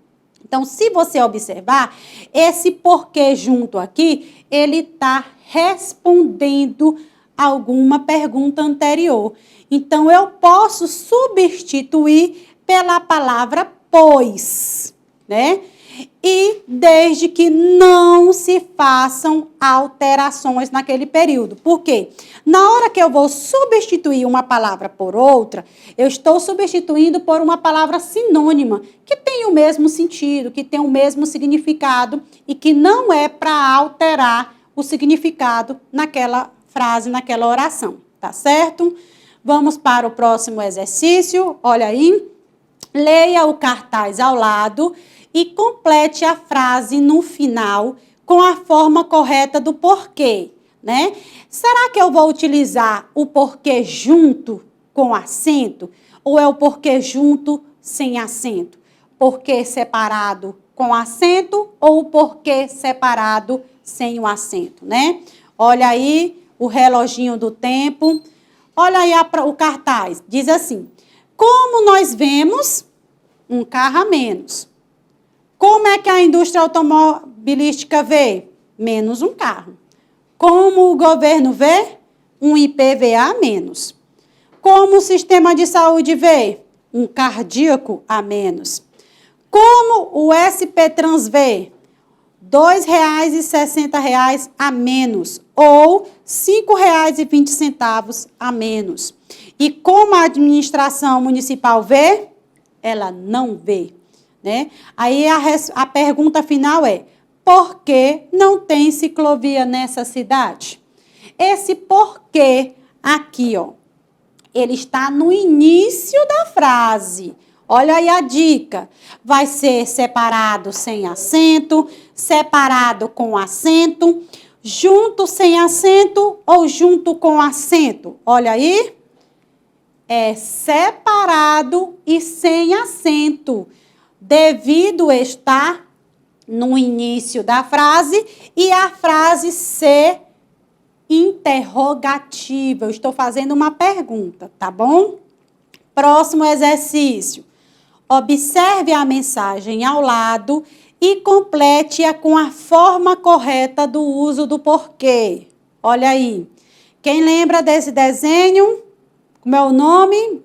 Então, se você observar, esse porquê junto aqui, ele está respondendo alguma pergunta anterior. Então, eu posso substituir pela palavra pois, né? E desde que não se façam alterações naquele período. Por quê? Na hora que eu vou substituir uma palavra por outra, eu estou substituindo por uma palavra sinônima, que tem o mesmo sentido, que tem o mesmo significado e que não é para alterar o significado naquela frase, naquela oração, tá certo? Vamos para o próximo exercício. Olha aí. Leia o cartaz ao lado e complete a frase no final com a forma correta do porquê, né? Será que eu vou utilizar o porquê junto com acento ou é o porquê junto sem acento? Porquê separado com acento ou o porquê separado sem o acento, né? Olha aí o reloginho do tempo. Olha aí o cartaz. Diz assim: como nós vemos um carro a menos. Como é que a indústria automobilística vê? Menos um carro. Como o governo vê? Um IPVA a menos. Como o sistema de saúde vê? Um cardíaco a menos. Como o SP Trans vê? R$ 2,60 a menos ou R$ 5,20 a menos. E como a administração municipal vê? Ela não vê, né? Aí a pergunta final é: por que não tem ciclovia nessa cidade? Esse porquê aqui, ó, ele está no início da frase. Olha aí a dica. Vai ser separado sem acento, separado com acento, junto sem acento ou junto com acento. Olha aí. É separado e sem acento, devido estar no início da frase e a frase ser interrogativa. Eu estou fazendo uma pergunta, tá bom? Próximo exercício. Observe a mensagem ao lado e complete-a com a forma correta do uso do porquê. Olha aí. Quem lembra desse desenho? Como é o nome?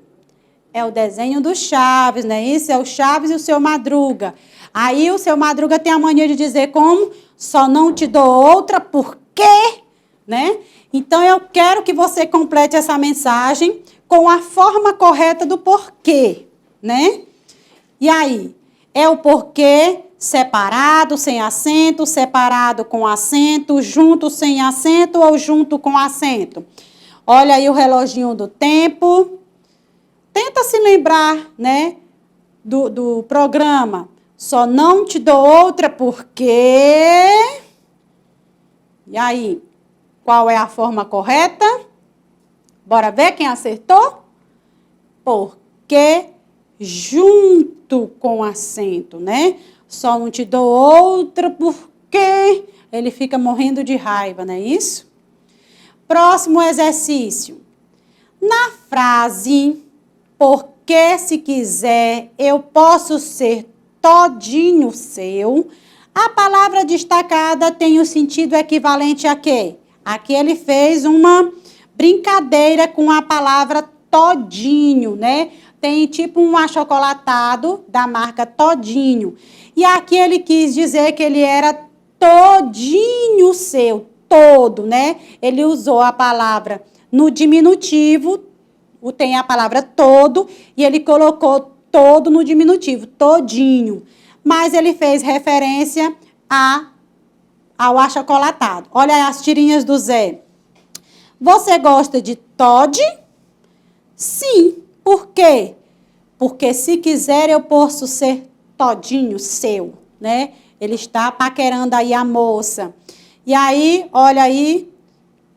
É o desenho do Chaves, né? Isso é o Chaves e o Seu Madruga. Aí o Seu Madruga tem a mania de dizer como? Só não te dou outra, por quê? Né? Então, eu quero que você complete essa mensagem com a forma correta do porquê, né? E aí? É o porquê separado, sem acento, separado com acento, junto sem acento ou junto com acento? Olha aí o reloginho do tempo. Tenta se lembrar, né, do programa. Só não te dou outra porque... E aí, qual é a forma correta? Bora ver quem acertou? Porque junto com acento, né? Só não te dou outra porque... Ele fica morrendo de raiva, não é isso? Próximo exercício. Na frase, porque se quiser, eu posso ser todinho seu, a palavra destacada tem o sentido equivalente a quê? Aqui ele fez uma brincadeira com a palavra todinho, né? Tem tipo um achocolatado da marca Todinho. E aqui ele quis dizer que ele era todinho seu, todo, né? Ele usou a palavra no diminutivo, tem a palavra todo e ele colocou todo no diminutivo, todinho. Mas ele fez referência ao achocolatado. Olha aí as tirinhas do Zé. Você gosta de Toddy? Sim. Por quê? Porque se quiser eu posso ser todinho seu, né? Ele está paquerando aí a moça. E aí, olha aí,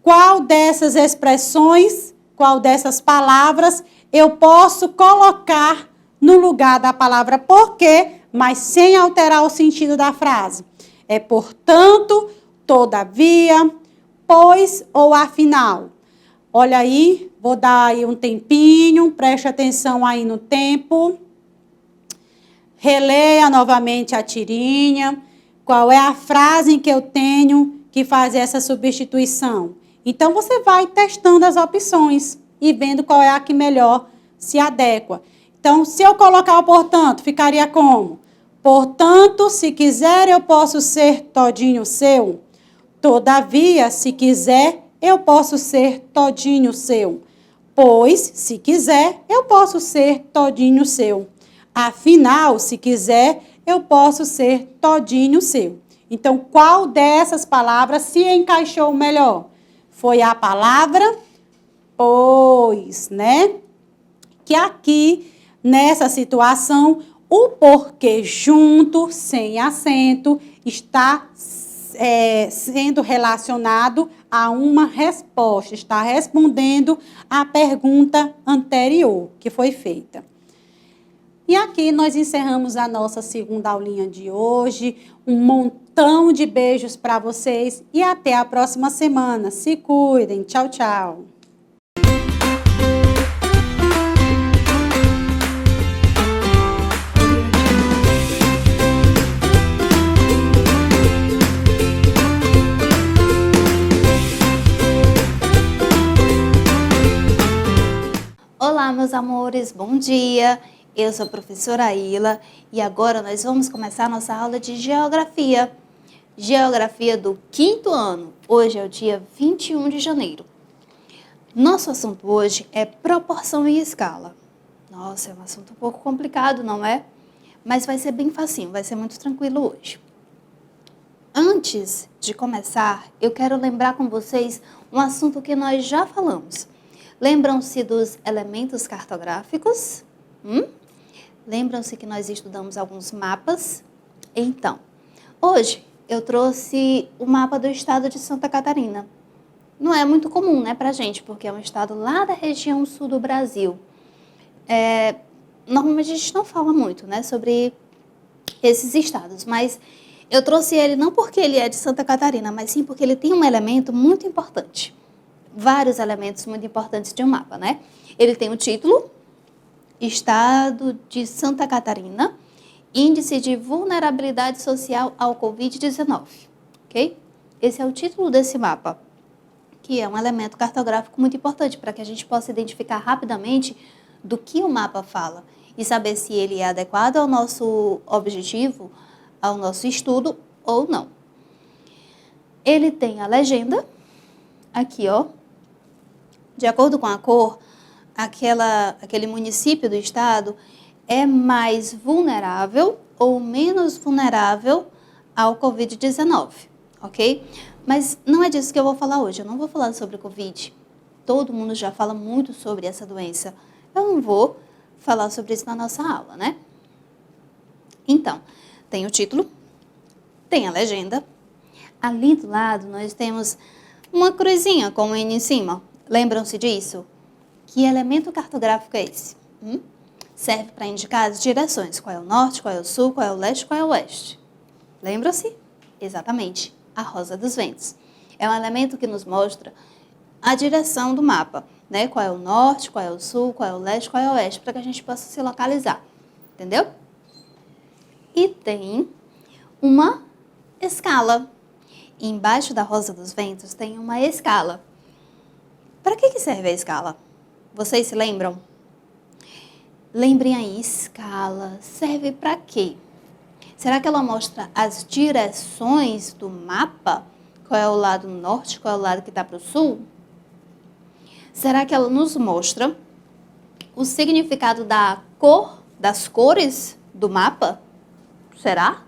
qual dessas expressões, qual dessas palavras eu posso colocar no lugar da palavra porque, mas sem alterar o sentido da frase? É portanto, todavia, pois ou afinal. Olha aí, vou dar aí um tempinho, preste atenção aí no tempo. Releia novamente a tirinha. Qual é a frase em que eu tenho que fazer essa substituição? Então, você vai testando as opções e vendo qual é a que melhor se adequa. Então, se eu colocar o portanto, ficaria como? Portanto, se quiser, eu posso ser todinho seu. Todavia, se quiser, eu posso ser todinho seu. Pois, se quiser, eu posso ser todinho seu. Afinal, se quiser, eu posso ser todinho seu. Então, qual dessas palavras se encaixou melhor? Foi a palavra pois, né? Que aqui, nessa situação, o porquê junto, sem acento, está sendo relacionado a uma resposta, está respondendo à pergunta anterior que foi feita. E aqui nós encerramos a nossa segunda aulinha de hoje. Um montão de beijos para vocês e até a próxima semana. Se cuidem. Tchau, tchau. Olá, meus amores, bom dia! Eu sou a professora Ila e agora nós vamos começar a nossa aula de Geografia. Geografia do 5º ano. Hoje é o dia 21 de janeiro. Nosso assunto hoje é proporção e escala. Nossa, é um assunto um pouco complicado, não é? Mas vai ser bem facinho, vai ser muito tranquilo hoje. Antes de começar, eu quero lembrar com vocês um assunto que nós já falamos. Lembram-se dos elementos cartográficos? Lembram-se que nós estudamos alguns mapas? Então, hoje eu trouxe o mapa do estado de Santa Catarina. Não é muito comum, né, pra gente, porque é um estado lá da região sul do Brasil. Normalmente a gente não fala muito, né, sobre esses estados, mas eu trouxe ele não porque ele é de Santa Catarina, mas sim porque ele tem um elemento muito importante. Vários elementos muito importantes de um mapa, né? Ele tem o título, Estado de Santa Catarina, Índice de Vulnerabilidade Social ao Covid-19, ok? Esse é o título desse mapa, que é um elemento cartográfico muito importante para que a gente possa identificar rapidamente do que o mapa fala e saber se ele é adequado ao nosso objetivo, ao nosso estudo ou não. Ele tem a legenda, aqui ó, de acordo com a cor, aquele município do estado é mais vulnerável ou menos vulnerável ao Covid-19, ok? Mas não é disso que eu vou falar hoje, eu não vou falar sobre o Covid. Todo mundo já fala muito sobre essa doença. Eu não vou falar sobre isso na nossa aula, né? Então, tem o título, tem a legenda. Ali do lado nós temos uma cruzinha com o N em cima. Lembram-se disso? Que elemento cartográfico é esse? Serve para indicar as direções. Qual é o norte, qual é o sul, qual é o leste, qual é o oeste. Lembram-se? Exatamente, a rosa dos ventos. É um elemento que nos mostra a direção do mapa, né? Qual é o norte, qual é o sul, qual é o leste, qual é o oeste, para que a gente possa se localizar. Entendeu? E tem uma escala. Embaixo da rosa dos ventos tem uma escala. Para que serve a escala? Vocês se lembram? Lembrem aí, escala serve para quê? Será que ela mostra as direções do mapa? Qual é o lado norte, qual é o lado que está para o sul? Será que ela nos mostra o significado da cor, das cores do mapa? Será?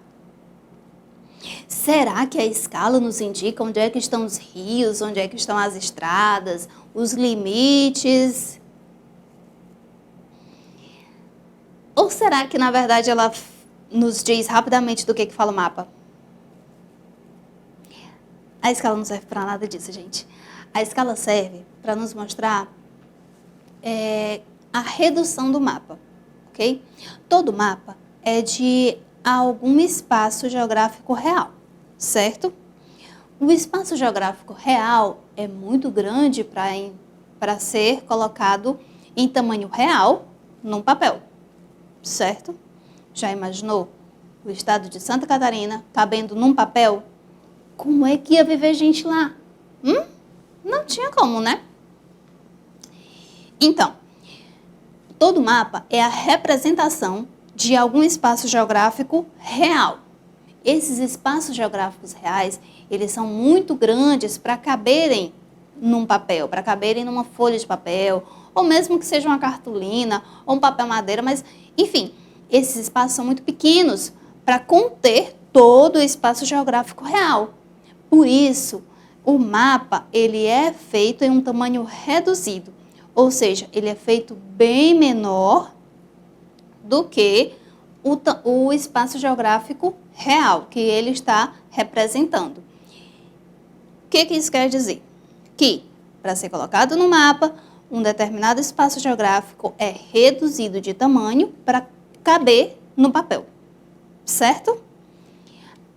Será que a escala nos indica onde é que estão os rios, onde é que estão as estradas, os limites? Ou será que, na verdade, ela nos diz rapidamente do que fala o mapa? A escala não serve para nada disso, gente. A escala serve para nos mostrar a redução do mapa, ok? Todo mapa é de algum espaço geográfico real, certo? O espaço geográfico real é muito grande para ser colocado em tamanho real num papel, certo? Já imaginou o estado de Santa Catarina cabendo num papel? Como é que ia viver gente lá? Não tinha como, né? Então, todo mapa é a representação de algum espaço geográfico real. Esses espaços geográficos reais, eles são muito grandes para caberem num papel, para caberem numa folha de papel, ou mesmo que seja uma cartolina ou um papel madeira, mas, enfim, esses espaços são muito pequenos para conter todo o espaço geográfico real. Por isso, o mapa, ele é feito em um tamanho reduzido, ou seja, ele é feito bem menor do que o espaço geográfico real que ele está representando. O que isso quer dizer? Que, para ser colocado no mapa, um determinado espaço geográfico é reduzido de tamanho para caber no papel, certo?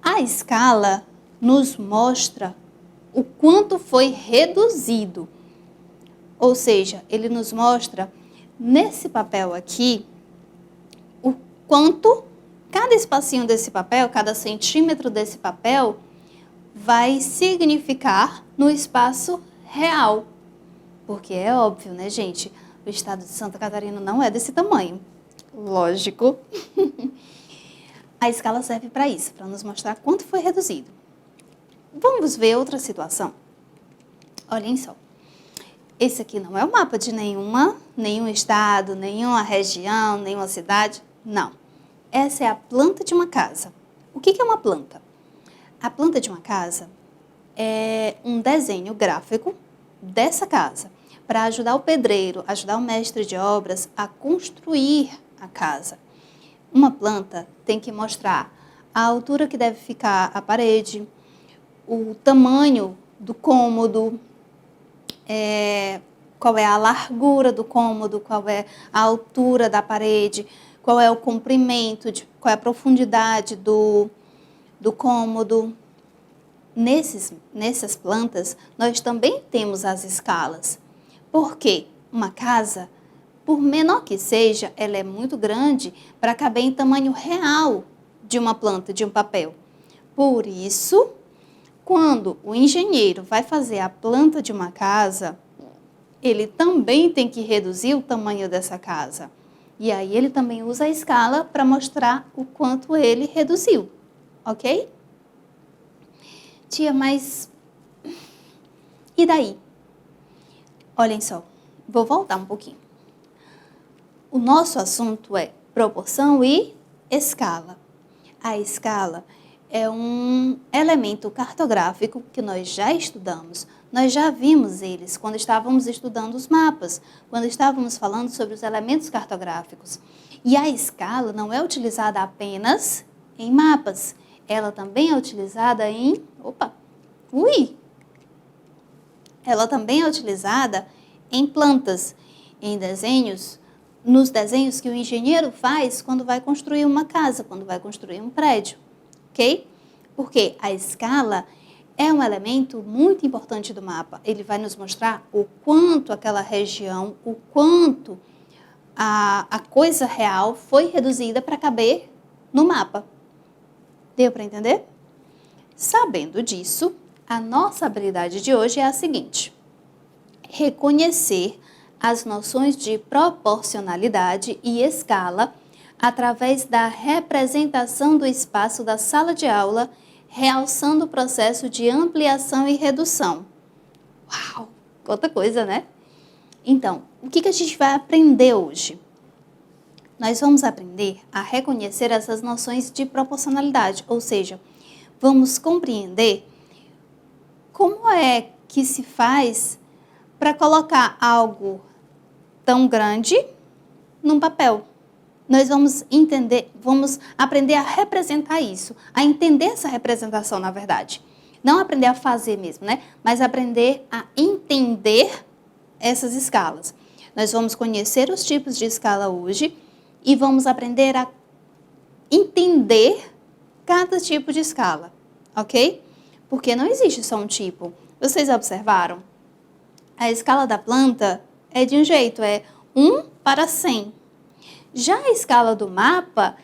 A escala nos mostra o quanto foi reduzido, ou seja, ele nos mostra nesse papel aqui o quanto cada espacinho desse papel, cada centímetro desse papel vai significar no espaço real. Porque é óbvio, né, gente? O estado de Santa Catarina não é desse tamanho. Lógico. A escala serve para isso, para nos mostrar quanto foi reduzido. Vamos ver outra situação. Olhem só. Esse aqui não é o mapa de nenhum estado, nenhuma região, nenhuma cidade. Não. Essa é a planta de uma casa. O que é uma planta? A planta de uma casa é um desenho gráfico dessa casa para ajudar o pedreiro, ajudar o mestre de obras a construir a casa. Uma planta tem que mostrar a altura que deve ficar a parede, o tamanho do cômodo, qual é a largura do cômodo, qual é a altura da parede, qual é o comprimento, qual é a profundidade do cômodo. Nessas plantas, nós também temos as escalas. Porque uma casa, por menor que seja, ela é muito grande para caber em tamanho real de uma planta, de um papel. Por isso, quando o engenheiro vai fazer a planta de uma casa, ele também tem que reduzir o tamanho dessa casa. E aí ele também usa a escala para mostrar o quanto ele reduziu, ok? Tia, mas e daí? Olhem só, vou voltar um pouquinho. O nosso assunto é proporção e escala. A escala é um elemento cartográfico que nós já estudamos. Nós já vimos eles quando estávamos estudando os mapas, quando estávamos falando sobre os elementos cartográficos. E a escala não é utilizada apenas em mapas, ela também é utilizada em... Ela também é utilizada em plantas, em desenhos, nos desenhos que o engenheiro faz quando vai construir uma casa, quando vai construir um prédio, ok? Porque a escala é um elemento muito importante do mapa. Ele vai nos mostrar o quanto aquela região, o quanto a coisa real foi reduzida para caber no mapa. Deu para entender? Sabendo disso, a nossa habilidade de hoje é a seguinte: reconhecer as noções de proporcionalidade e escala através da representação do espaço da sala de aula, realçando o processo de ampliação e redução. Uau! Quanta coisa, né? Então, o que a gente vai aprender hoje? Nós vamos aprender a reconhecer essas noções de proporcionalidade, ou seja, vamos compreender como é que se faz para colocar algo tão grande num papel. Nós vamos entender, vamos aprender a representar isso, a entender essa representação, na verdade. Não aprender a fazer mesmo, né? Mas aprender a entender essas escalas. Nós vamos conhecer os tipos de escala hoje e vamos aprender a entender cada tipo de escala, ok? Porque não existe só um tipo. Vocês observaram? A escala da planta é de um jeito, é 1/100. Já a escala do mapa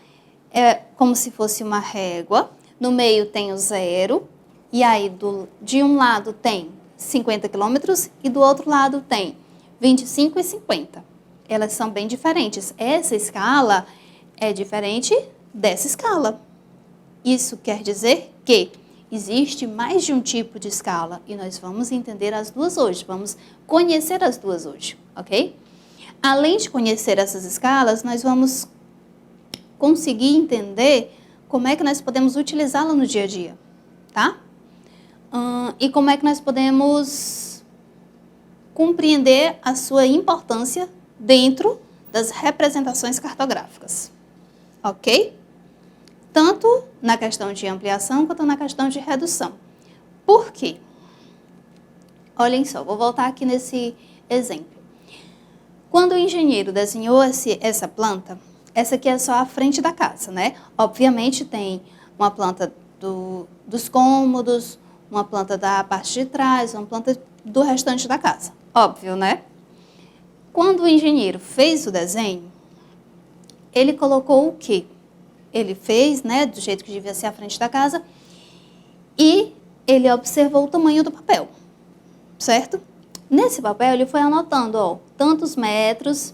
é como se fosse uma régua, no meio tem o 0, e aí de um lado tem 50 quilômetros e do outro lado tem 25 e 50. Elas são bem diferentes. Essa escala é diferente dessa escala. Isso quer dizer que existe mais de um tipo de escala e nós vamos entender as duas hoje, vamos conhecer as duas hoje, ok? Além de conhecer essas escalas, nós vamos conseguir entender como é que nós podemos utilizá-la no dia a dia, tá? E como é que nós podemos compreender a sua importância dentro das representações cartográficas, ok? Tanto na questão de ampliação quanto na questão de redução. Por quê? Olhem só, vou voltar aqui nesse exemplo. Quando o engenheiro desenhou essa planta, essa aqui é só a frente da casa, né? Obviamente tem uma planta dos cômodos, uma planta da parte de trás, uma planta do restante da casa. Óbvio, né? Quando o engenheiro fez o desenho, ele colocou o quê? Ele fez, né, do jeito que devia ser a frente da casa, e ele observou o tamanho do papel, certo? Nesse papel ele foi anotando, ó, tantos metros,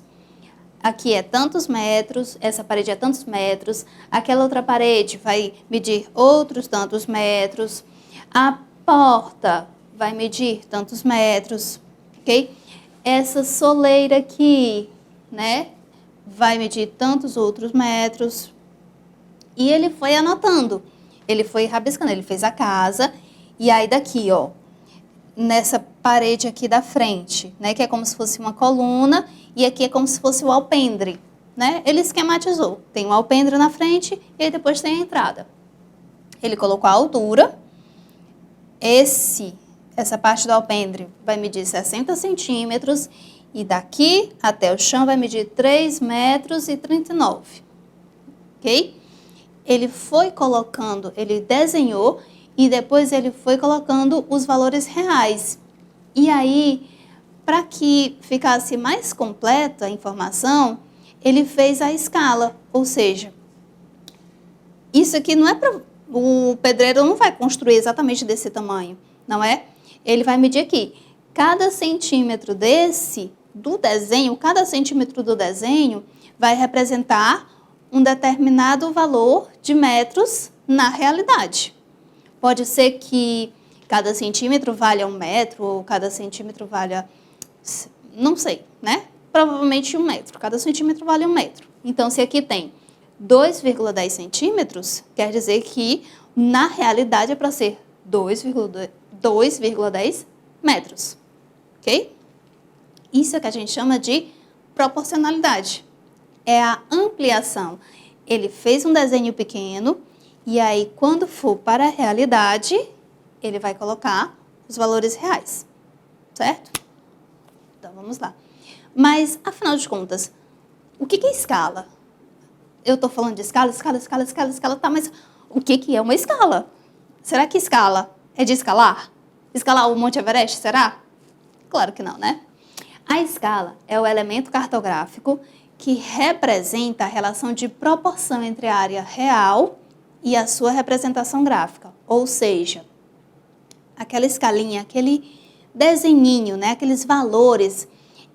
aqui é tantos metros, essa parede é tantos metros, aquela outra parede vai medir outros tantos metros, a porta vai medir tantos metros, ok? Essa soleira aqui, né, vai medir tantos outros metros. E ele foi anotando, ele foi rabiscando, ele fez a casa, e aí daqui, ó, nessa parede aqui da frente, né, que é como se fosse uma coluna, e aqui é como se fosse o alpendre, né? Ele esquematizou, tem um alpendre na frente, e aí depois tem a entrada. Ele colocou a altura, essa parte do alpendre vai medir 60 centímetros, e daqui até o chão vai medir 3,39 metros, ok? Ele foi colocando, ele desenhou e depois ele foi colocando os valores reais. E aí, para que ficasse mais completa a informação, ele fez a escala, ou seja, isso aqui não é para... O pedreiro não vai construir exatamente desse tamanho, não é? Ele vai medir aqui. Cada centímetro do desenho, cada centímetro do desenho vai representar um determinado valor de metros na realidade. Pode ser que cada centímetro valha 1 metro, ou cada centímetro valha, não sei, né? Provavelmente 1 metro, cada centímetro vale 1 metro. Então, se aqui tem 2,10 centímetros, quer dizer que na realidade é para ser 2,10 metros, ok? Isso é que a gente chama de proporcionalidade. É a ampliação. Ele fez um desenho pequeno e aí, quando for para a realidade, ele vai colocar os valores reais, certo? Então, vamos lá. Mas, afinal de contas, o que é escala? Eu estou falando de escala, tá, mas o que é uma escala? Será que escala é de escalar? Escalar o Monte Everest, será? Claro que não, né? A escala é o elemento cartográfico que representa a relação de proporção entre a área real e a sua representação gráfica. Ou seja, aquela escalinha, aquele desenhinho, né, aqueles valores,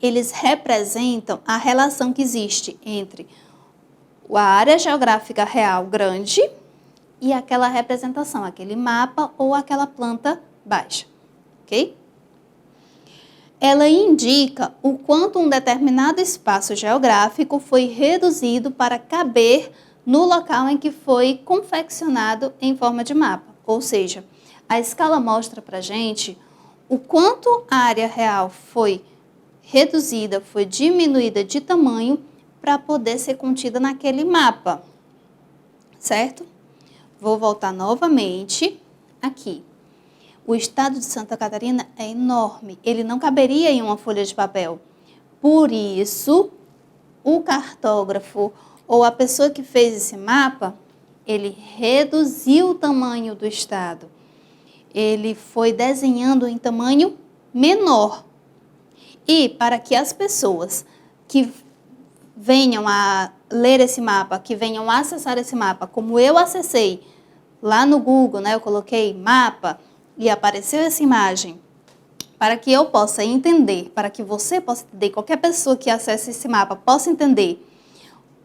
eles representam a relação que existe entre a área geográfica real grande e aquela representação, aquele mapa ou aquela planta baixa, ok? ela indica o quanto um determinado espaço geográfico foi reduzido para caber no local em que foi confeccionado em forma de mapa. Ou seja, a escala mostra para a gente o quanto a área real foi reduzida, foi diminuída de tamanho para poder ser contida naquele mapa, certo? Vou voltar novamente aqui. O estado de Santa Catarina é enorme, ele não caberia em uma folha de papel. Por isso, o cartógrafo ou a pessoa que fez esse mapa, ele reduziu o tamanho do estado. Ele foi desenhando em tamanho menor. E para que as pessoas que venham a ler esse mapa, que venham a acessar esse mapa, como eu acessei lá no Google, né? Eu coloquei mapa e apareceu essa imagem, para que eu possa entender, para que você possa entender, qualquer pessoa que acesse esse mapa possa entender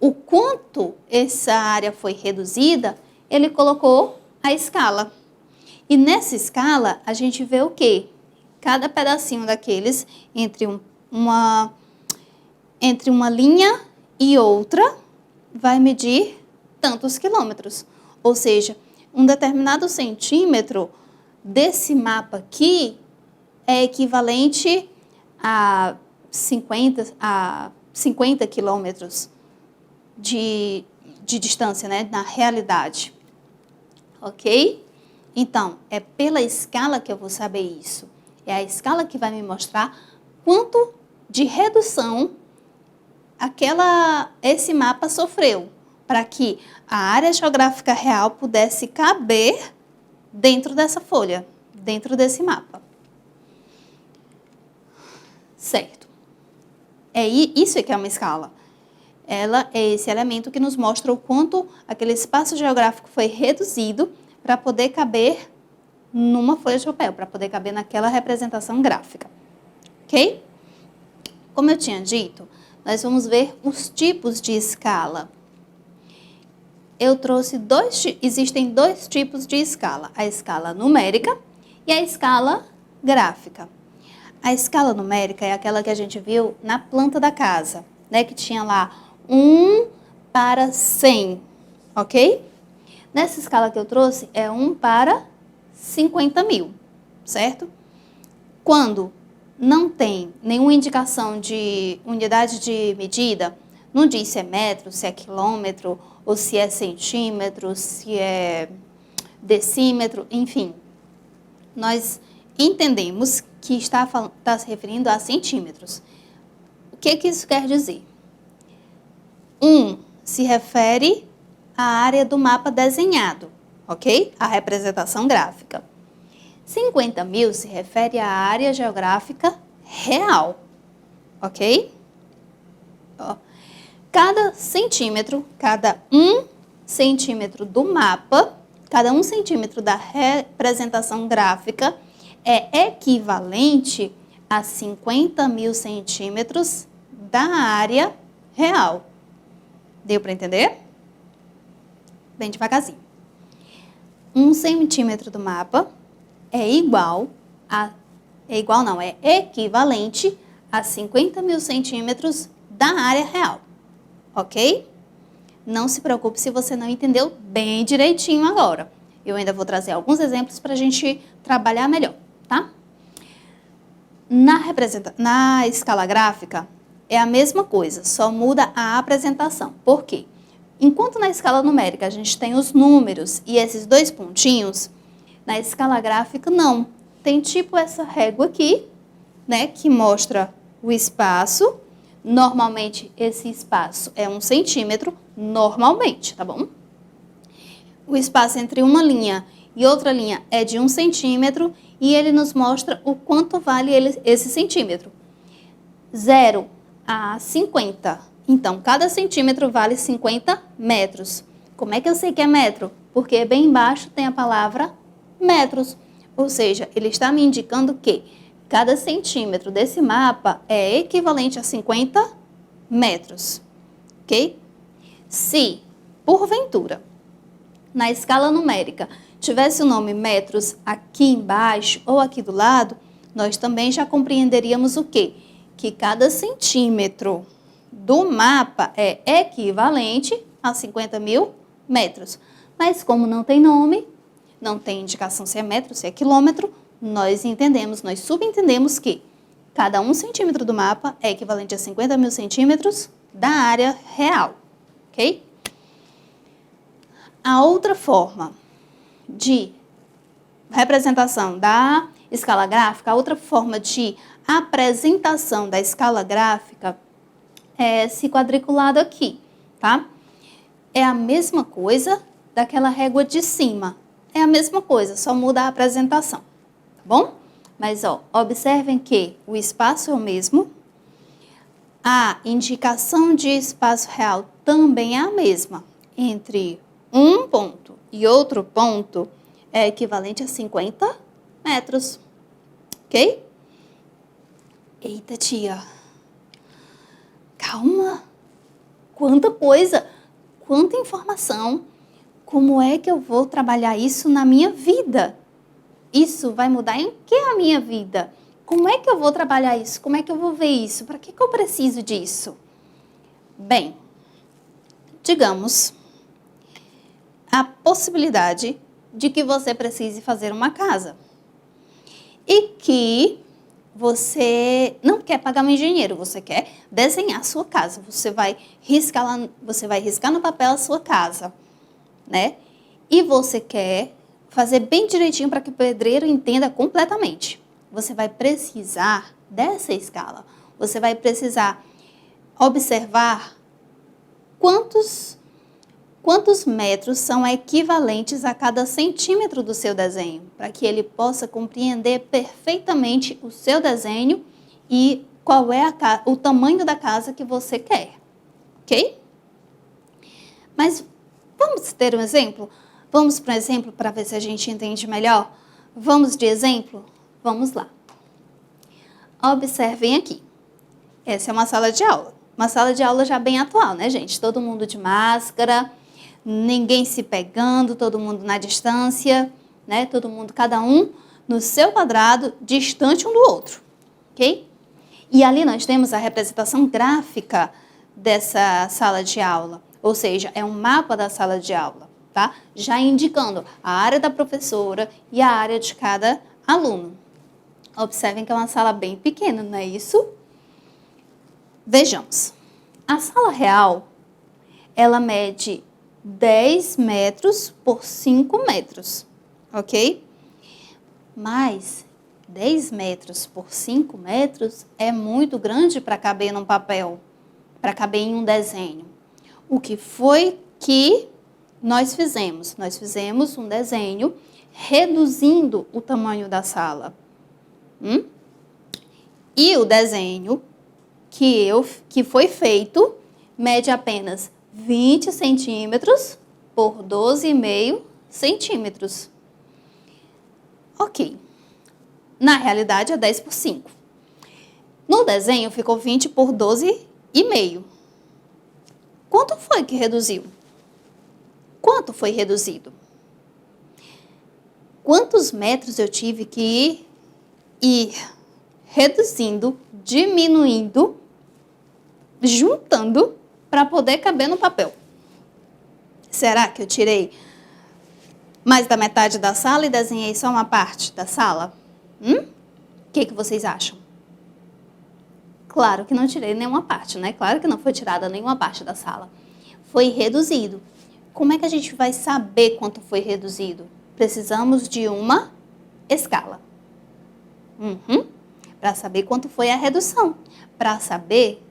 o quanto essa área foi reduzida, ele colocou a escala. E nessa escala, a gente vê o quê? Cada pedacinho daqueles, entre uma linha e outra, vai medir tantos quilômetros. Ou seja, um determinado centímetro desse mapa aqui é equivalente a 50 quilômetros de distância, né, na realidade. Ok? Então, é pela escala que eu vou saber isso. É a escala que vai me mostrar quanto de redução esse mapa sofreu, para que a área geográfica real pudesse caber dentro dessa folha, dentro desse mapa. Certo. Isso é que é uma escala. Ela é esse elemento que nos mostra o quanto aquele espaço geográfico foi reduzido para poder caber numa folha de papel, para poder caber naquela representação gráfica. Ok? Como eu tinha dito, nós vamos ver os tipos de escala. Existem dois tipos de escala, a escala numérica e a escala gráfica. A escala numérica é aquela que a gente viu na planta da casa, né, que tinha lá 1/100, ok? Nessa escala que eu trouxe é 1/50.000, certo? Quando não tem nenhuma indicação de unidade de medida, não diz se é metro, se é quilômetro, ou se é centímetro, se é decímetro, enfim. Nós entendemos que está se referindo a centímetros. O que isso quer dizer? 1 se refere à área do mapa desenhado, ok? A representação gráfica. 50.000 se refere à área geográfica real, ok? Cada centímetro, cada 1 centímetro do mapa, cada 1 centímetro da representação gráfica é equivalente a 50.000 centímetros da área real. Deu para entender? Bem devagarzinho. 1 centímetro do mapa é equivalente a 50.000 centímetros da área real, ok? Não se preocupe se você não entendeu bem direitinho agora. Eu ainda vou trazer alguns exemplos para a gente trabalhar melhor, tá? Na escala gráfica é a mesma coisa, só muda a apresentação. Por quê? Enquanto na escala numérica a gente tem os números e esses 2 pontinhos, na escala gráfica não. Tem tipo essa régua aqui, né, que mostra o espaço. Normalmente esse espaço é 1 centímetro, normalmente, tá bom? O espaço entre uma linha e outra linha é de 1 centímetro e ele nos mostra o quanto vale esse centímetro. 0 a 50. Então, cada centímetro vale 50 metros. Como é que eu sei que é metro? Porque bem embaixo tem a palavra metros. Ou seja, ele está me indicando que cada centímetro desse mapa é equivalente a 50 metros. Ok? Se, porventura, na escala numérica tivesse o nome metros aqui embaixo ou aqui do lado, nós também já compreenderíamos o quê? Que cada centímetro do mapa é equivalente a 50 mil metros. Mas como não tem nome, não tem indicação se é metro, se é quilômetro, nós entendemos, nós subentendemos que cada 1 centímetro do mapa é equivalente a 50 mil centímetros da área real, ok? A outra forma de representação da escala gráfica, a outra forma de apresentação da escala gráfica é esse quadriculado aqui, tá? É a mesma coisa daquela régua de cima. É a mesma coisa, só muda a apresentação, tá bom? Mas, ó, observem que o espaço é o mesmo, a indicação de espaço real também é a mesma. Entre um ponto e outro ponto é equivalente a 50 metros, ok? Eita, tia, calma, quanta coisa, quanta informação, como é que eu vou trabalhar isso na minha vida? Isso vai mudar em que a minha vida? Como é que eu vou trabalhar isso? Como é que eu vou ver isso? Para que eu preciso disso? Bem, digamos, a possibilidade de que você precise fazer uma casa e que você não quer pagar um engenheiro, você quer desenhar a sua casa. Você vai riscar no papel a sua casa, né? E você quer fazer bem direitinho para que o pedreiro entenda completamente. Você vai precisar dessa escala. Você vai precisar observar quantos metros são equivalentes a cada centímetro do seu desenho, para que ele possa compreender perfeitamente o seu desenho e qual é o tamanho da casa que você quer, ok? Mas vamos ter um exemplo? Vamos para um exemplo para ver se a gente entende melhor? Vamos de exemplo? Vamos lá. Observem aqui. Essa é uma sala de aula. Uma sala de aula já bem atual, né, gente? Todo mundo de máscara, ninguém se pegando, todo mundo na distância, né? Todo mundo, cada um no seu quadrado, distante um do outro, ok? E ali nós temos a representação gráfica dessa sala de aula, ou seja, é um mapa da sala de aula, tá? Já indicando a área da professora e a área de cada aluno. Observem que é uma sala bem pequena, não é isso? Vejamos. A sala real, ela mede 10 metros por 5 metros, ok? Mas 10 metros por 5 metros é muito grande para caber num papel, para caber em um desenho. O que foi que nós fizemos? Nós fizemos um desenho reduzindo o tamanho da sala. E o desenho que foi feito mede apenas 20 centímetros por 12,5 centímetros. Ok. Na realidade é 10 por 5. No desenho ficou 20 por 12,5. Quanto foi que reduziu? Quanto foi reduzido? Quantos metros eu tive que ir reduzindo, diminuindo, juntando para poder caber no papel? Será que eu tirei mais da metade da sala e desenhei só uma parte da sala? O que vocês acham? Claro que não tirei nenhuma parte, né? Claro que não foi tirada nenhuma parte da sala. Foi reduzido. Como é que a gente vai saber quanto foi reduzido? Precisamos de uma escala. Para saber quanto foi a redução. Para saber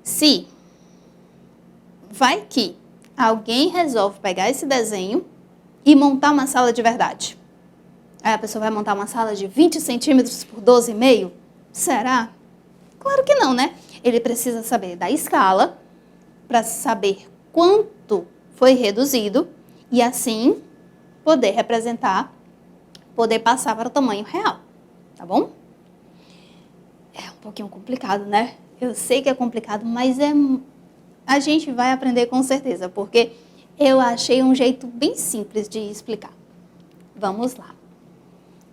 se vai que alguém resolve pegar esse desenho e montar uma sala de verdade. Aí a pessoa vai montar uma sala de 20 centímetros por 12,5? Será? Claro que não, né? Ele precisa saber da escala para saber quanto foi reduzido e assim poder representar, poder passar para o tamanho real, tá bom? É um pouquinho complicado, né? Eu sei que é complicado, mas a gente vai aprender com certeza, porque eu achei um jeito bem simples de explicar. Vamos lá.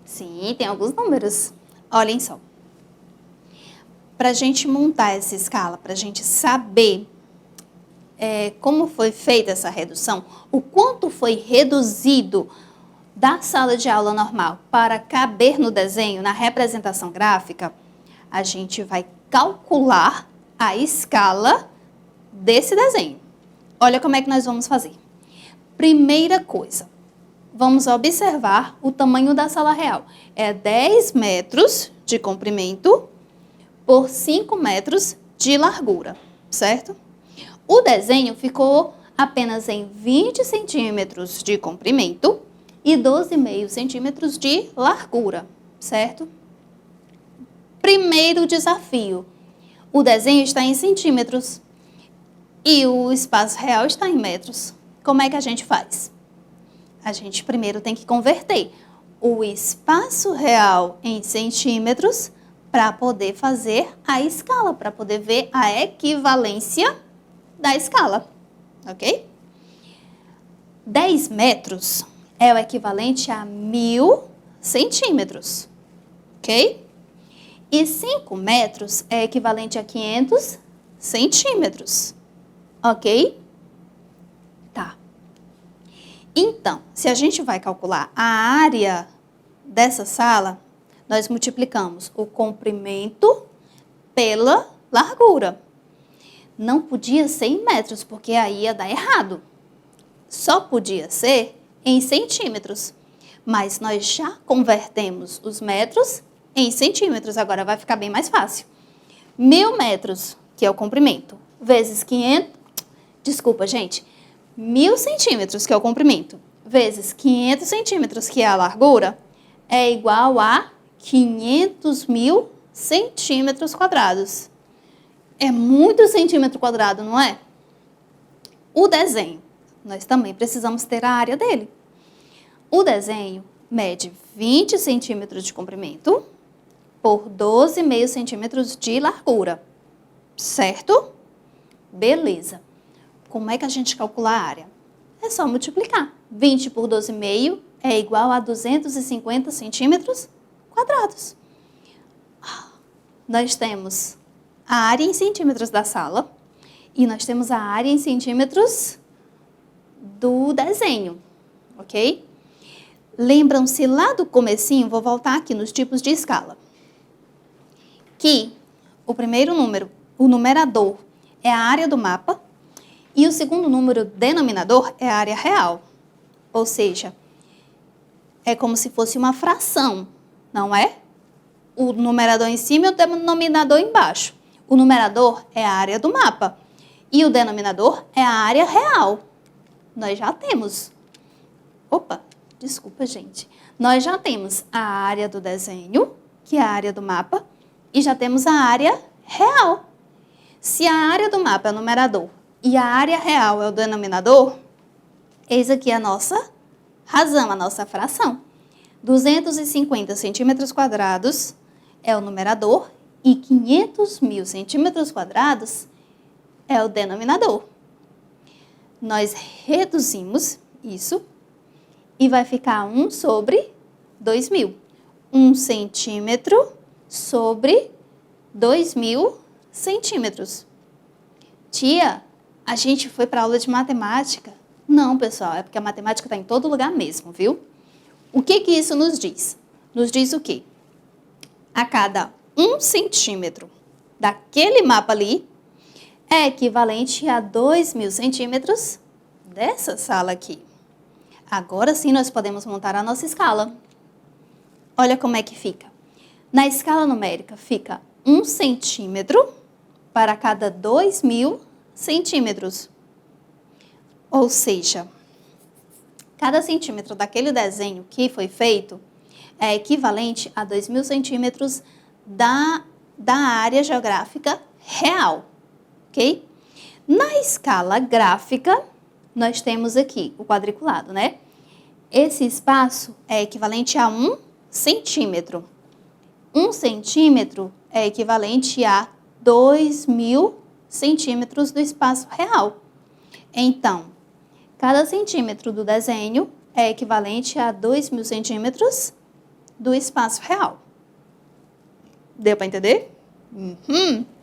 Sim, tem alguns números. Olhem só. Para a gente montar essa escala, para a gente saber como foi feita essa redução, o quanto foi reduzido da sala de aula normal para caber no desenho, na representação gráfica, a gente vai calcular a escala desse desenho. Olha como é que nós vamos fazer. Primeira coisa, vamos observar o tamanho da sala real. É 10 metros de comprimento por 5 metros de largura, certo? O desenho ficou apenas em 20 centímetros de comprimento e 12,5 centímetros de largura, certo? Primeiro desafio, o desenho está em centímetros e o espaço real está em metros. Como é que a gente faz? A gente primeiro tem que converter o espaço real em centímetros para poder fazer a escala, para poder ver a equivalência da escala, ok? 10 metros é o equivalente a 1.000 centímetros, ok? E 5 metros é equivalente a 500 centímetros, ok? Tá. Então, se a gente vai calcular a área dessa sala, nós multiplicamos o comprimento pela largura. Não podia ser em metros, porque aí ia dar errado. Só podia ser em centímetros. Mas nós já convertemos os metros em centímetros. Agora vai ficar bem mais fácil. 1.000 metros, que é o comprimento, vezes 500... Desculpa, gente. 1.000 centímetros, que é o comprimento, vezes 500 centímetros, que é a largura, é igual a 500.000 centímetros quadrados. É muito centímetro quadrado, não é? O desenho, nós também precisamos ter a área dele. O desenho mede 20 centímetros de comprimento por 12,5 centímetros de largura, certo? Beleza. Como é que a gente calcula a área? É só multiplicar. 20 por 12,5 é igual a 250 centímetros quadrados. Nós temos a área em centímetros da sala e nós temos a área em centímetros do desenho, ok? Lembram-se lá do comecinho, vou voltar aqui nos tipos de escala, que o primeiro número, o numerador, é a área do mapa e o segundo número, denominador, é a área real. Ou seja, é como se fosse uma fração, não é? O numerador em cima e o denominador embaixo. O numerador é a área do mapa e o denominador é a área real. Nós já temos... Opa, desculpa, gente. Nós já temos a área do desenho, que é a área do mapa, e já temos a área real. Se a área do mapa é o numerador e a área real é o denominador, eis aqui a nossa razão, a nossa fração. 250 centímetros quadrados é o numerador e 500.000 centímetros quadrados é o denominador. Nós reduzimos isso e vai ficar 1 sobre 2.000. 1 centímetro sobre 2.000 centímetros. Tia, a gente foi para aula de matemática? Não, pessoal, é porque a matemática está em todo lugar mesmo, viu? O que que isso nos diz? Nos diz o quê? A cada 1 centímetro daquele mapa ali é equivalente a 2.000 centímetros dessa sala aqui. Agora sim nós podemos montar a nossa escala. Olha como é que fica. Na escala numérica fica 1 centímetro para cada 2.000 centímetros. Ou seja, cada centímetro daquele desenho que foi feito é equivalente a 2.000 centímetros da área geográfica real, ok? Na escala gráfica, nós temos aqui o quadriculado, né? Esse espaço é equivalente a 1 centímetro. 1 centímetro é equivalente a 2.000 centímetros do espaço real. Então, cada centímetro do desenho é equivalente a 2.000 centímetros do espaço real. Deu para entender?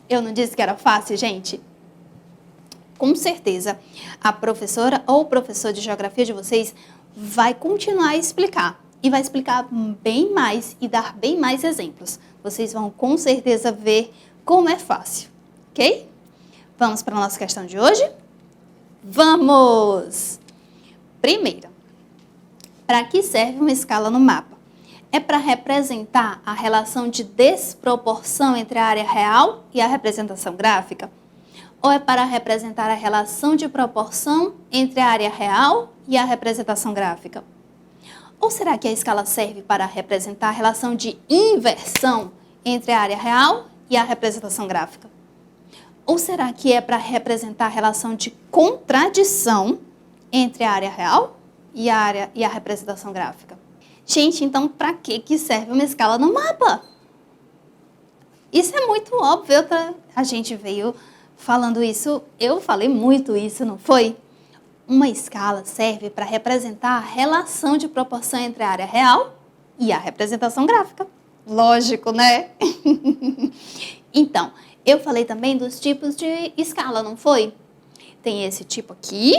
Eu não disse que era fácil, gente? Com certeza, a professora ou o professor de geografia de vocês vai continuar a explicar. E vai explicar bem mais e dar bem mais exemplos. Vocês vão com certeza ver como é fácil, ok? Vamos para a nossa questão de hoje? Vamos! Primeira, para que serve uma escala no mapa? É para representar a relação de desproporção entre a área real e a representação gráfica? Ou é para representar a relação de proporção entre a área real e a representação gráfica? Ou será que a escala serve para representar a relação de inversão entre a área real e a representação gráfica? Ou será que é para representar a relação de contradição entre a área real e a representação gráfica? Gente, então para que serve uma escala no mapa? Isso é muito óbvio. A gente veio falando isso, eu falei muito isso, não foi? Uma escala serve para representar a relação de proporção entre a área real e a representação gráfica. Lógico, né? Então, eu falei também dos tipos de escala, não foi? Tem esse tipo aqui,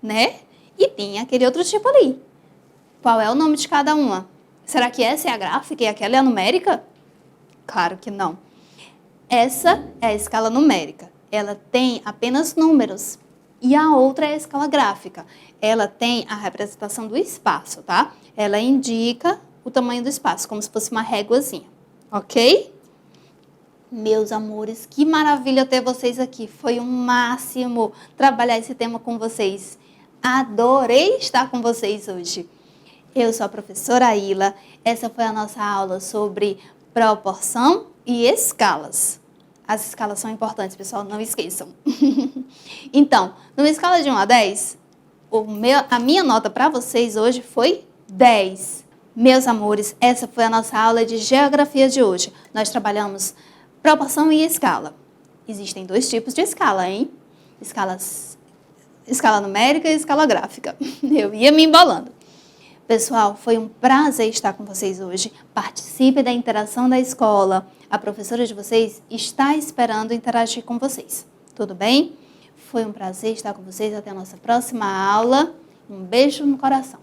né? E tem aquele outro tipo ali. Qual é o nome de cada uma? Será que essa é a gráfica e aquela é a numérica? Claro que não. Essa é a escala numérica. Ela tem apenas números. E a outra é a escala gráfica. Ela tem a representação do espaço, tá? Ela indica o tamanho do espaço, como se fosse uma réguazinha. Ok? Meus amores, que maravilha ter vocês aqui. Foi um máximo trabalhar esse tema com vocês. Adorei estar com vocês hoje. Eu sou a professora Ila. Essa foi a nossa aula sobre proporção e escalas. As escalas são importantes, pessoal, não esqueçam. Então, numa escala de 1 a 10, a minha nota para vocês hoje foi 10. Meus amores, essa foi a nossa aula de geografia de hoje. Nós trabalhamos proporção e escala. Existem dois tipos de escala, hein? Escala numérica e escala gráfica. Eu ia me embolando. Pessoal, foi um prazer estar com vocês hoje. Participe da interação da escola. A professora de vocês está esperando interagir com vocês. Tudo bem? Foi um prazer estar com vocês. Até a nossa próxima aula. Um beijo no coração.